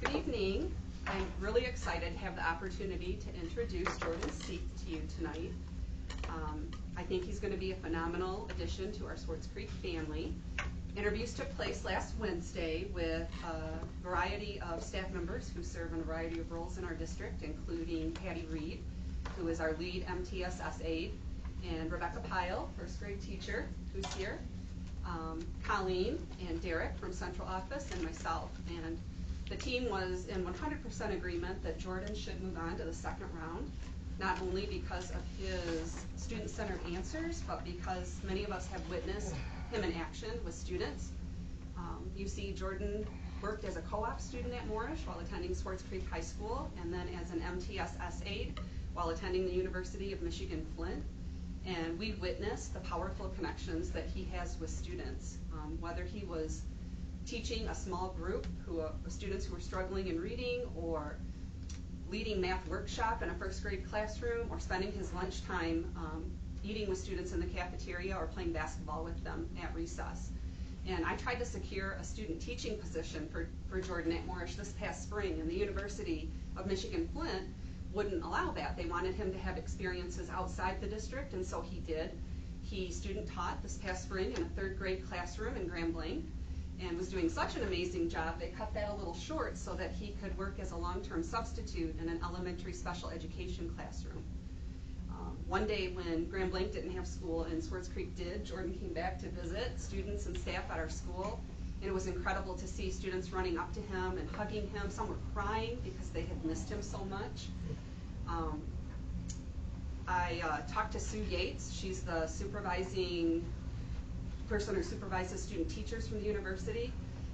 Good evening. I'm really excited to have the opportunity to introduce Jordan Seek to you tonight. I think he's going to be a phenomenal addition to our Swartz Creek family. Interviews took place last Wednesday with a variety of staff members who serve in a variety of roles in our district, including Patty Reed, who is our lead MTSS aide, and Rebecca Pyle, first grade teacher, who's here, Colleen and Derek from central office, and myself. And the team was in 100% agreement that Jordan should move on to the second round, not only because of his student-centered answers, but because many of us have witnessed him in action with students. You see Jordan worked as a co-op student at Moorish while attending Swartz Creek High School, and then as an MTSS aide while attending the University of Michigan Flint. And we've witnessed the powerful connections that he has with students, whether he was teaching a small group of students who were struggling in reading, or leading math workshop in a first grade classroom, or spending his lunchtime eating with students in the cafeteria or playing basketball with them at recess. And I tried to secure a student teaching position for Jordan at Moorish this past spring, and the University of Michigan Flint wouldn't allow that. They wanted him to have experiences outside the district, and so he did. He student taught this past spring in a third grade classroom in Grambling, and was doing such an amazing job, they cut that a little short so that he could work as a long-term substitute in an elementary special education classroom. One day when Grambling didn't have school and Swartz Creek did, Jordan came back to visit students and staff at our school, and it was incredible to see students running up to him and hugging him. Some were crying because they had missed him so much. I talked to Sue Yates. She's the supervising person who supervises student teachers from the university,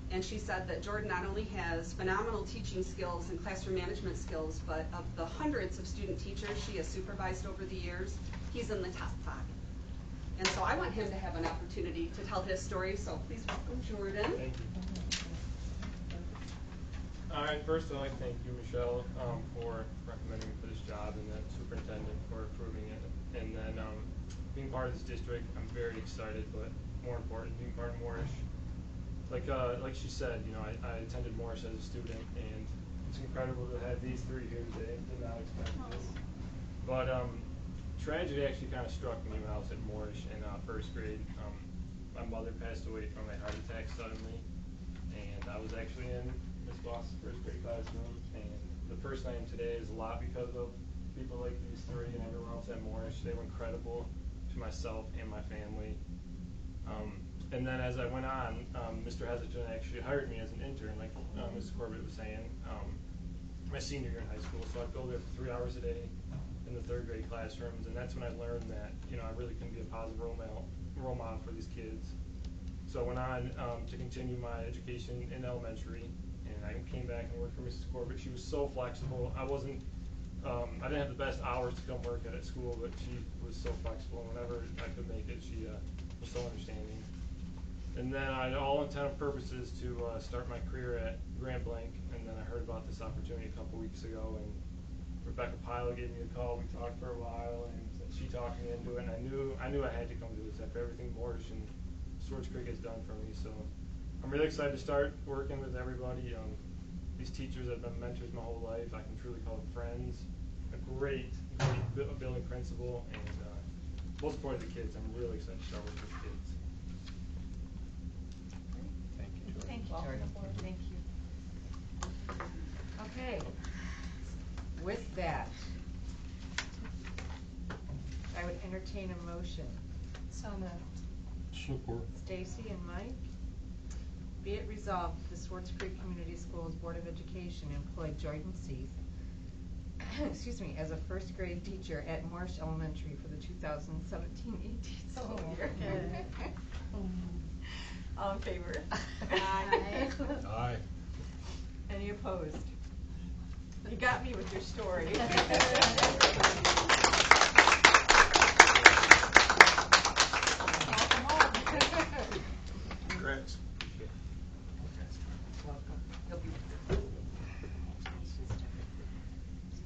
and she said that Jordan not only has phenomenal teaching skills and classroom management skills, but of the hundreds of student teachers she has supervised over the years, he's in the top 5. And so I want him to have an opportunity to tell his story, so please welcome Jordan. Thank you. All right, first I'd like to thank you, Michelle, for recommending me for this job, and the superintendent for approving it. And then being part of this district, I'm very excited, but more important, being part of Moorish. Like she said, you know, I attended Moorish as a student, and it's incredible to have these 3 here today. Did not expect this. But tragedy actually kind of struck me when I was at Moorish in first grade. My mother passed away from a heart attack suddenly, and I was actually in Miss Boss's first grade classroom, and the person I am today is a lot because of people like these three and everyone else at Moorish. They were incredible to myself and my family. And then as I went on, Mr. Hesitant actually hired me as an intern, like Mrs. Corbett was saying, my senior year in high school. So I'd go there for 3 hours a day in the third grade classrooms, and that's when I learned that, I really can be a positive role model for these kids. So I went on to continue my education in elementary, and I came back and worked for Mrs. Corbett. She was so flexible. I didn't have the best hours to come work at school, but she was so flexible. Whenever I could make it, she was so understanding. And then I had all intent and purposes to start my career at Grand Blanc, and then I heard about this opportunity a couple weeks ago, and Rebecca Pyle gave me a call. We talked for a while, and she talked me into it, and I knew I had to come do this after everything Moorish and Swartz Creek has done for me. So I'm really excited to start working with everybody. These teachers have been mentors my whole life. I can truly call them friends. A great building principal, and most importantly, the kids. I'm really excited to start working with kids. Thank you, Jordan. Thank you. Okay. With that, I would entertain a motion. So moved. Support. Stacy and Mike. Be it resolved, the Swartz Creek Community Schools Board of Education employed Jordan Seath, as a first grade teacher at Moorish Elementary for the 2017-18 school year. All in favor? Aye. Aye. Any opposed? You got me with your story. Congrats. Welcome. You'll be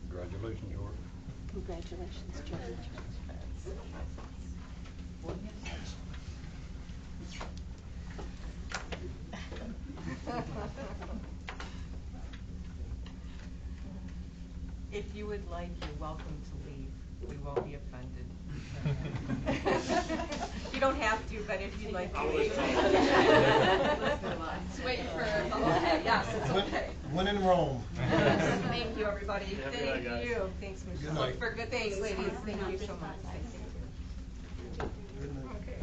Congratulations, George. Congratulations, George. If you would like, you're welcome to leave. We won't be offended. You don't have to, but if you'd like to leave. Just waiting for okay, yes, it's okay. When in Rome. Thank you, everybody. Yeah, good night, guys. Thank you. Thanks, Michelle. Good night. For good things, ladies. Thank you so much. Thank you. Good night. Okay.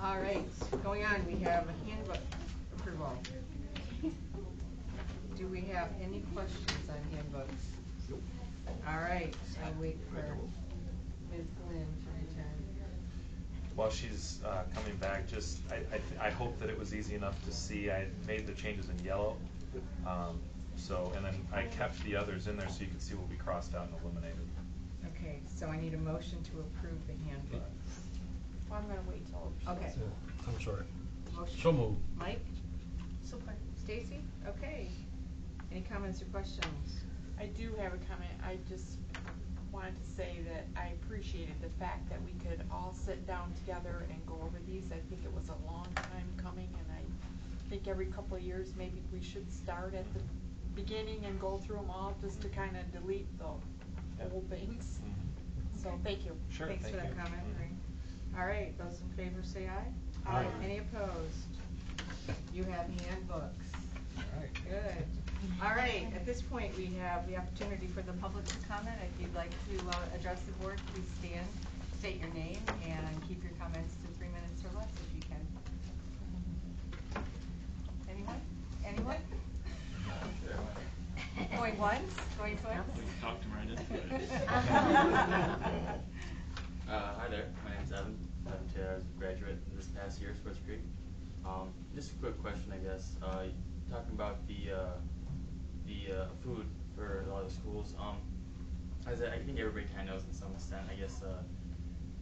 All right, going on, we have a handbook approval. Do we have any questions on handbooks? All right, I'll wait for Ms. Glenn to return. While she's coming back, just I hope that it was easy enough to see. I made the changes in yellow, and then I kept the others in there so you could see what we crossed out and eliminated. Okay, so I need a motion to approve the handbooks. Well, I'm gonna wait till. Okay. I'm sorry. Motion. So moved. Mike? Support. Stacy? Okay. Any comments or questions? I do have a comment. I just wanted to say that I appreciated the fact that we could all sit down together and go over these. I think it was a long time coming, and I think every couple of years maybe we should start at the beginning and go through them all just to kind of delete the old things. So thank you. Sure. Thanks thank for that you. comment, Maureen. All right, those in favor say aye. Aye. Any opposed? You have handbooks. All right. Good. All right, at this point, we have the opportunity for the public to comment. If you'd like to address the board, please stand, state your name, and keep your comments to 3 minutes or less if you can. Anyone? Anyone? Going once? Going twice? You talked him right into it. Hi there, my name's Evan. I was a graduate this past year, Swartz Creek. Just a quick question, I guess. Talking about the food for a lot of the schools. As I think everybody kind of knows to some extent, I guess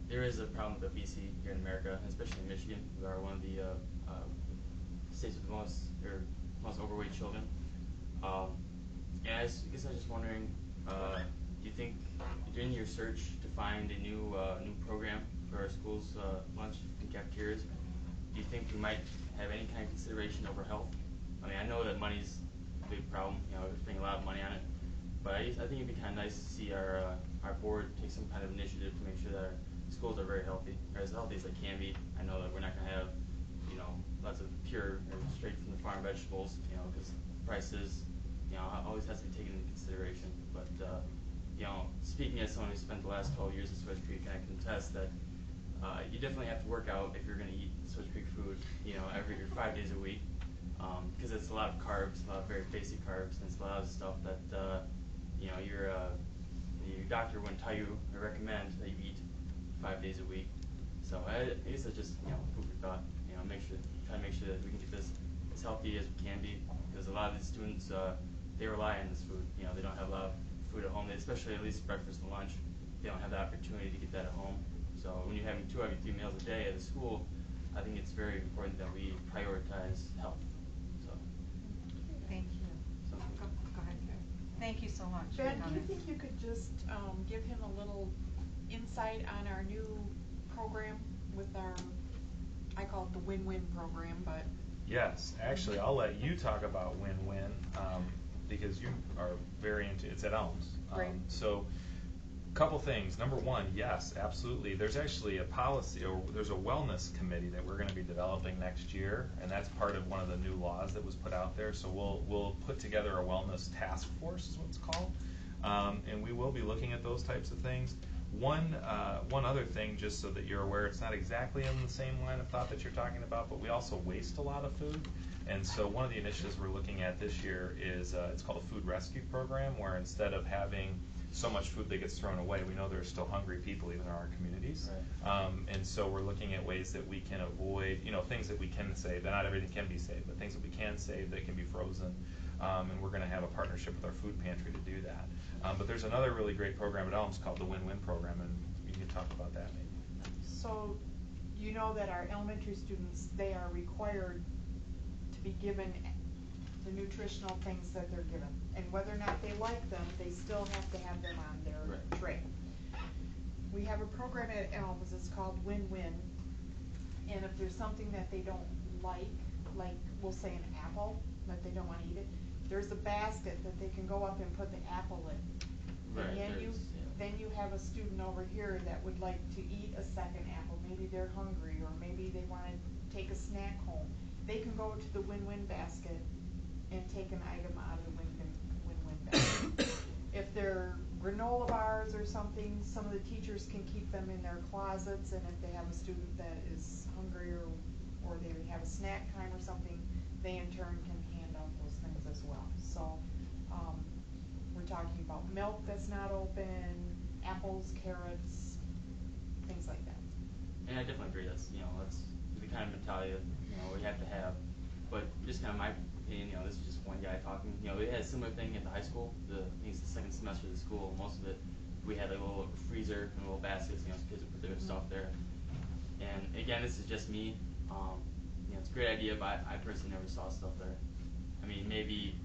there is a problem with obesity here in America, especially in Michigan. We are one of the states with the most overweight children. And I guess I was just wondering, do you think during your search to find a new program for our schools' lunch and cafeterias, do you think we might have any kind of consideration over health? I mean, I know that money's a big problem. We're spending a lot of money on it. But I think it'd be kind of nice to see our board take some kind of initiative to make sure that our schools are very healthy, or as healthy as they can be. I know that we're not going to have, lots of pure or straight from the farm vegetables, because prices, always has to be taken into consideration. But, speaking as someone who spent the last 12 years at Swartz Creek, I can attest that you definitely have to work out if you're going to eat Swartz Creek food, every 5 days a week, because it's a lot of carbs, a lot of very basic carbs, and it's a lot of stuff that, your doctor wouldn't tell you or recommend that you eat 5 days a week. So I guess it's just, food for thought, try to make sure that we can get this as healthy as we can be, because a lot of these students, they rely on this food. They don't have a lot of food at home, especially at least breakfast and lunch. They don't have the opportunity to get that at home. So when you're having 2 every 3 meals a day at a school, I think it's very important that we prioritize health. So. Thank you. So. Go ahead, Karen. Thank you so much. Ben, do you think you could just give him a little insight on our new program with our, I call it the win-win program, but. Yes, actually, I'll let you talk about win-win, because you are very into it's at Elms. Right. So, a couple things. Number one, yes, absolutely. There's actually a policy, or there's a wellness committee that we're going to be developing next year, and that's part of one of the new laws that was put out there. So we'll put together a wellness task force, is what it's called, and we will be looking at those types of things. One other thing, just so that you're aware, it's not exactly in the same line of thought that you're talking about, but we also waste a lot of food. And so one of the initiatives we're looking at this year is it's called a food rescue program, where instead of having so much food that gets thrown away, we know there's still hungry people even in our communities. Right. And so we're looking at ways that we can avoid, things that we can save. Not everything can be saved, but things that we can save that can be frozen. And we're going to have a partnership with our food pantry to do that. But there's another really great program at Elms called the Win-Win Program, and you can talk about that maybe. So, you know that our elementary students, they are required to be given the nutritional things that they're given. And whether or not they like them, they still have to have them on their tray. We have a program at Elms, it's called Win-Win. And if there's something that they don't like we'll say an apple, that they don't want to eat it, there's a basket that they can go up and put the apple in. Right, And then you have a student over here that would like to eat a second apple. Maybe they're hungry, or maybe they want to take a snack home. They can go to the Win-Win basket and take an item out of the Win-Win basket. If they're granola bars or something, some of the teachers can keep them in their closets, and if they have a student that is hungry or they have a snack time or something, they in turn can hand out those things as well. So we're talking about milk that's not open, apples, carrots, things like that. And I definitely agree. That's the kind of mentality that we have to have. But just kind of my opinion, this is just one guy talking. We had a similar thing at the high school. I think it's the second semester of the school. Most of it, we had a little freezer and little baskets. So kids would put their stuff there. And again, this is just me. It's a great idea, but I personally never saw stuff there. I mean, maybe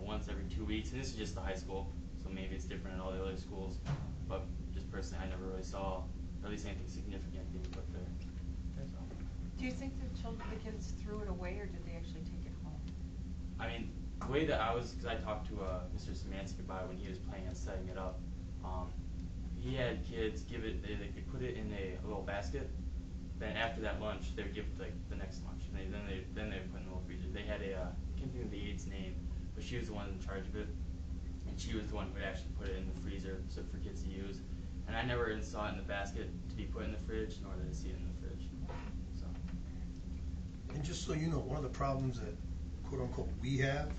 once every 2 weeks, and this is just the high school, so maybe it's different in all the other schools. But just personally, I never really saw, or at least anything significant being put there. So. Do you think the kids threw it away, or did they actually take it home? I mean, the way that because I talked to Mr. Szymanski about it when he was planning on setting it up. He had kids give it, they could put it in a little basket. Then after that lunch, they would give it the next lunch. And then they would put it in the little freezer. They had I can't think of the aide's name, but she was the one in charge of it. And she was the one who would actually put it in the freezer so for kids to use. And I never saw it in the basket to be put in the fridge, nor did I see it in the fridge. So. And just so you know, one of the problems that, quote unquote, we have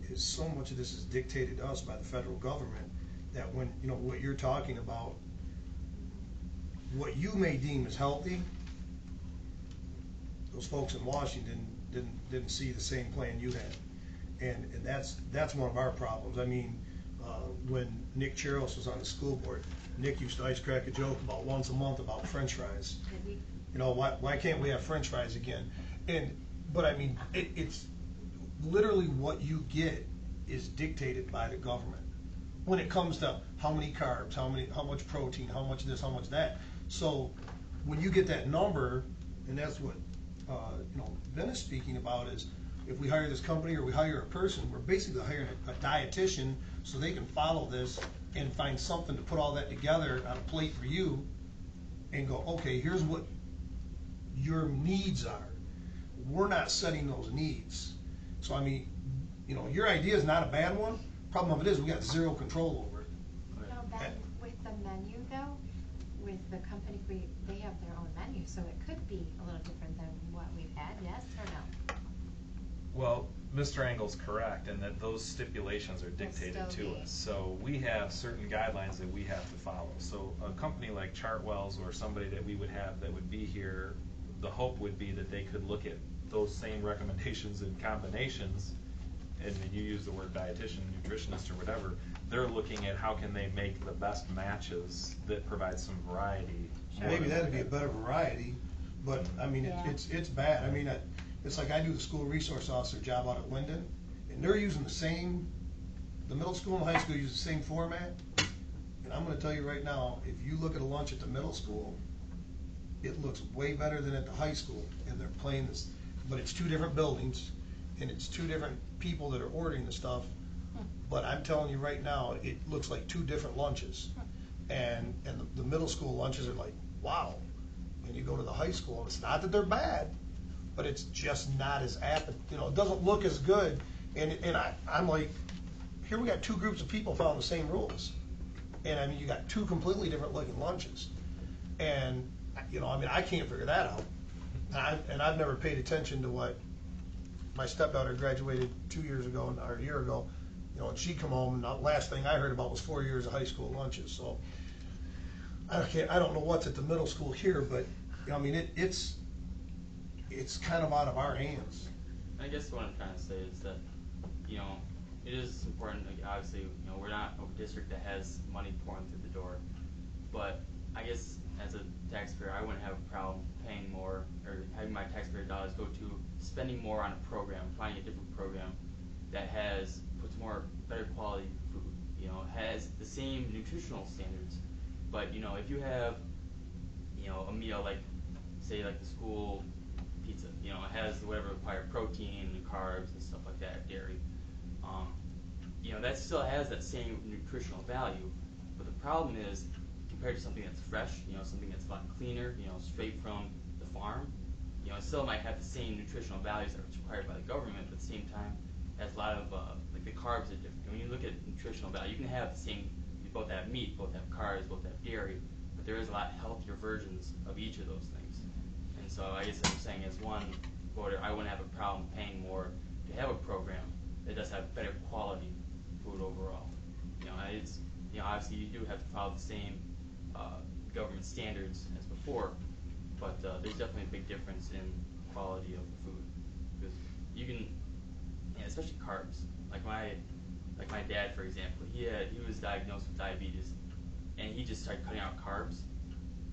is so much of this is dictated to us by the federal government that when, what you're talking about, what you may deem as healthy, those folks in Washington didn't see the same plan you had. And that's one of our problems. I mean, when Nick Cheros was on the school board, Nick used to ice crack a joke about once a month about French fries. Why can't we have French fries again? But I mean, it's literally what you get is dictated by the government when it comes to how many carbs, how much protein, how much this, how much that. So when you get that number, and that's what Ben is speaking about, is if we hire this company or we hire a person, we're basically hiring a dietitian so they can follow this and find something to put all that together on a plate for you and go, okay, here's what your needs are. We're not setting those needs. So I mean, you know, your idea is not a bad one. Problem of it is we got zero control over it. No, then with the menu though, with the company, they have their own menu, so it could be a little different than what we've had, yes or no? Well, Mr. Engel's correct in that those stipulations are dictated still to be. us. So we have certain guidelines that we have to follow. So a company like Chartwell's or somebody that we would have that would be here, the hope would be that they could look at those same recommendations and combinations, and then you use the word dietitian, nutritionist, or whatever, they're looking at how can they make the best matches that provide some variety. Maybe that'd be a better variety, but I mean, Yeah. it's bad. I mean, it's like I do the school resource officer job out at Linden, and they're using the middle school and high school use the same format. And I'm gonna tell you right now, if you look at a lunch at the middle school, it looks way better than at the high school, and they're playing this, but it's two different buildings, and it's two different people that are ordering the stuff. But I'm telling you right now, it looks like two different lunches. And the middle school lunches are like, wow. And you go to the high school, and it's not that they're bad, but it's just not as it doesn't look as good. And I'm like, here we got two groups of people following the same rules. And I mean, you got two completely different looking lunches. And, you know, I mean, I can't figure that out. And I've never paid attention to what my stepdaughter graduated 2 years ago, or a year ago, you know, and she come home, and the last thing I heard about was 4 years of high school lunches. So I don't know what's at the middle school here, but you know, I mean, it's kind of out of our hands. I guess what I'm trying to say is that, you know, it is important. Like, obviously, you know, we're not a district that has money pouring through the door, but I guess as a taxpayer, I wouldn't have a problem paying more or having my taxpayer dollars go to spending more on a program, finding a different program that puts more better quality food. You know, has the same nutritional standards, but you know, if you have, you know, a meal like, say, like the school pizza, you know, it has whatever required protein and carbs and stuff like that, dairy. You know, that still has that same nutritional value, but the problem is, compared to something that's fresh, you know, something that's a lot cleaner, you know, straight from the farm, you know, it still might have the same nutritional values that are required by the government, but at the same time, it has a lot of, like the carbs are different. When you look at nutritional value, you can have the same, you both have meat, both have carbs, both have dairy, but there is a lot healthier versions of each of those things. And so I guess what I'm saying is, one voter, I wouldn't have a problem paying more to have a program that does have better quality food overall. You know, it's, you know, obviously you do have to follow the same government standards as before, but there's definitely a big difference in quality of the food, because you can, yeah, especially carbs. Like my dad, for example, he was diagnosed with diabetes, and he just started cutting out carbs.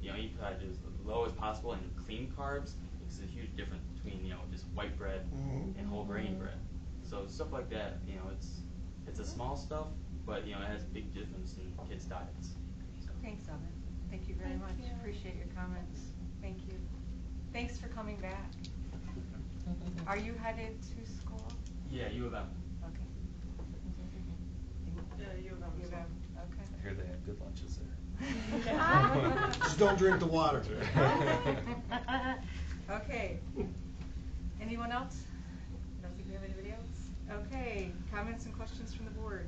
You know, he tried to do as low as possible and clean carbs. It's a huge difference between, you know, just white bread and whole grain bread. So stuff like that, you know, it's a small stuff, but you know, it has a big difference in kids' diets. So. Thanks, Evan. Thank you very Thank much. you. Appreciate your comments. Thank you. Thanks for coming back. Are you headed to school? Yeah, U of M. Okay. U of M. U of M. Okay. I hear they have good lunches there. Just don't drink the water. Okay. Anyone else? I don't think we have anybody else. Okay. Comments and questions from the board?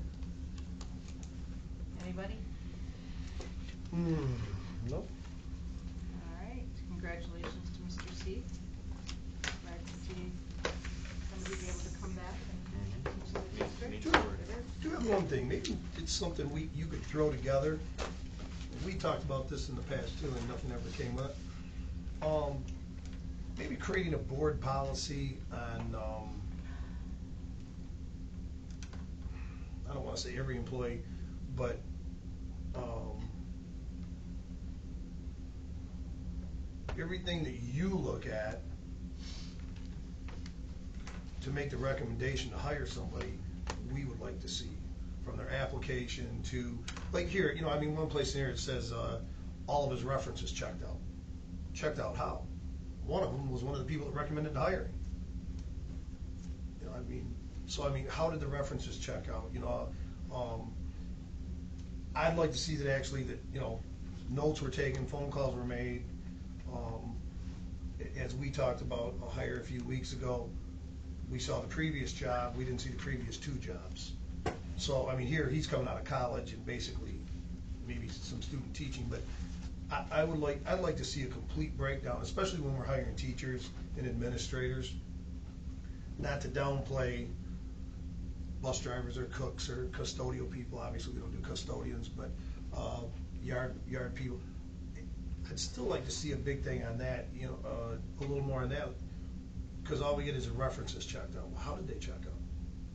Anybody? Nope. All right. Congratulations to Mr. C. Glad to see somebody be able to come back and teach the district. Do have one thing, maybe it's something you could throw together. We talked about this in the past too, and nothing ever came up. Maybe creating a board policy on, I don't want to say every employee, but everything that you look at to make the recommendation to hire somebody, we would like to see, from their application to, like here, you know, I mean, one place in here it says all of his references checked out. Checked out how? One of them was one of the people that recommended the hiring. I mean, how did the references check out? I'd like to see that actually that, notes were taken, phone calls were made. As we talked about a hire a few weeks ago, we saw the previous job, we didn't see the previous 2 jobs. So, here, he's coming out of college and basically maybe some student teaching, but I'd like to see a complete breakdown, especially when we're hiring teachers and administrators. Not to downplay bus drivers or cooks or custodial people. Obviously, we don't do custodians, but yard people. I'd still like to see a big thing on that, a little more on that, because all we get is a references checked out. Well, how did they check out?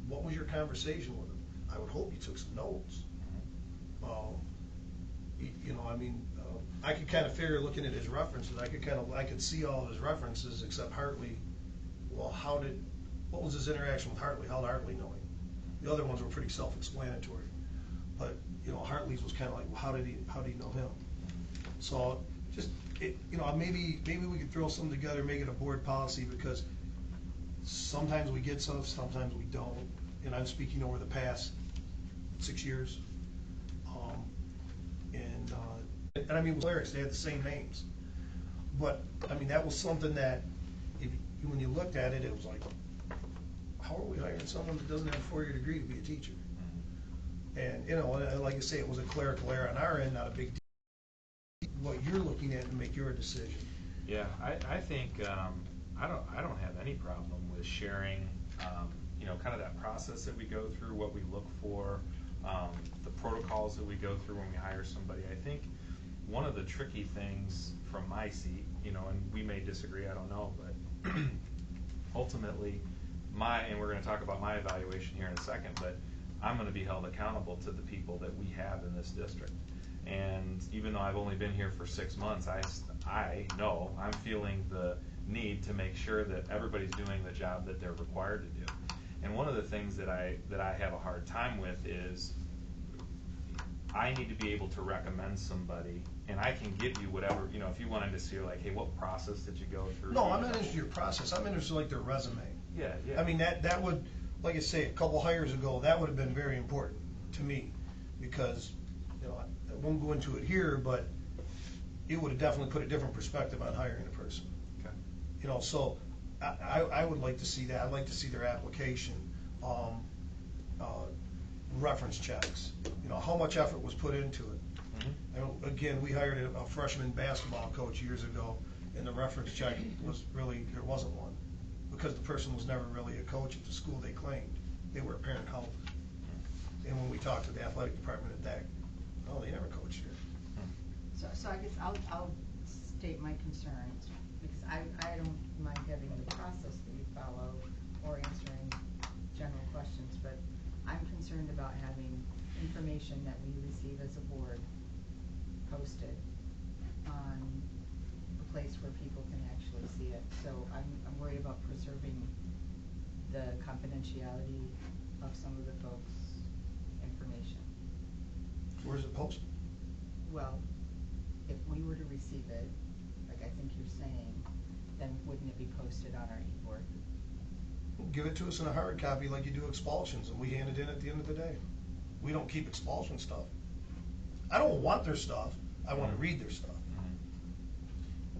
What was your conversation with them? I would hope you took some notes. I could kind of figure, looking at his references, I could see all of his references except Hartley. Well, what was his interaction with Hartley? How did Hartley know him? The other ones were pretty self-explanatory, but Hartley's was kind of like, well, how did he know him? So just maybe we could throw something together, make it a board policy, because sometimes we get stuff, sometimes we don't. And I'm speaking over the past 6 years. And clerics, they had the same names. But, that was something that, when you looked at it, it was like, how are we hiring someone that doesn't have a 4-year degree to be a teacher? And, like I say, it was a clerical error on our end, not a big deal. What you're looking at and make your decision. Yeah, I think, I don't have any problem with sharing, kind of that process that we go through, what we look for, the protocols that we go through when we hire somebody. I think one of the tricky things from my seat, and we may disagree, I don't know, but ultimately, and we're going to talk about my evaluation here in a second, but I'm going to be held accountable to the people that we have in this district. And even though I've only been here for 6 months, I know I'm feeling the need to make sure that everybody's doing the job that they're required to do. And one of the things that I have a hard time with is I need to be able to recommend somebody, and I can give you whatever, if you wanted to see, like, hey, what process did you go through? No, I'm not interested in your process. I'm interested in, like, their resume. Yeah. That would, like I say, a couple hires ago, that would have been very important to me, because, I won't go into it here, but it would have definitely put a different perspective on hiring a person. Okay. So I would like to see that. I'd like to see their application, reference checks, how much effort was put into it. Mm-hmm. Again, we hired a freshman basketball coach years ago, and the reference check was really, there wasn't one, because the person was never really a coach at the school they claimed. They were a parent help. And when we talked to the athletic department at that, they never coached here. So I guess I'll state my concerns, because I don't mind having the process that you follow or answering general questions, but I'm concerned about having information that we receive as a board posted on a place where people can actually see it. So I'm worried about preserving the confidentiality of some of the folks' information. Where's it posted? Well, if we were to receive it, like I think you're saying, then wouldn't it be posted on our e-board? Give it to us in a hard copy like you do expulsions, and we hand it in at the end of the day. We don't keep expulsion stuff. I don't want their stuff. I want to read their stuff.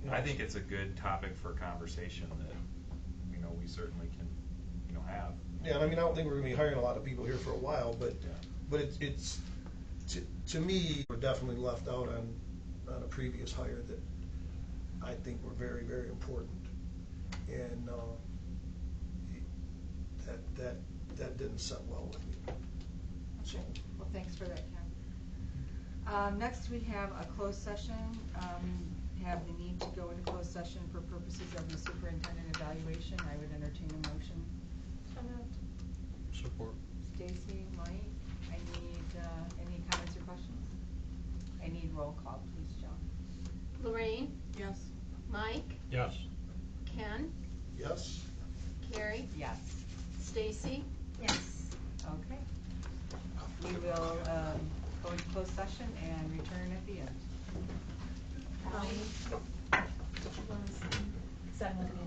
Mm-hmm. I think it's a good topic for conversation that, we certainly can, have. Yeah, I don't think we're going to be hiring a lot of people here for a while, but it's to me, we're definitely left out on a previous hire that I think were very, very important, and that didn't set well with me. Okay. Well, thanks for that, Ken. Next, we have a closed session. Have the need to go into closed session for purposes of the superintendent evaluation. I would entertain a motion. So moved. Support. Stacy, Mike, I need any comments or questions? I need roll call, please, Joan. Lorraine? Yes. Mike? Yes. Ken? Yes. Carrie? Yes. Stacy? Yes. Okay. We will go into closed session and return at the end. Did you want to send with the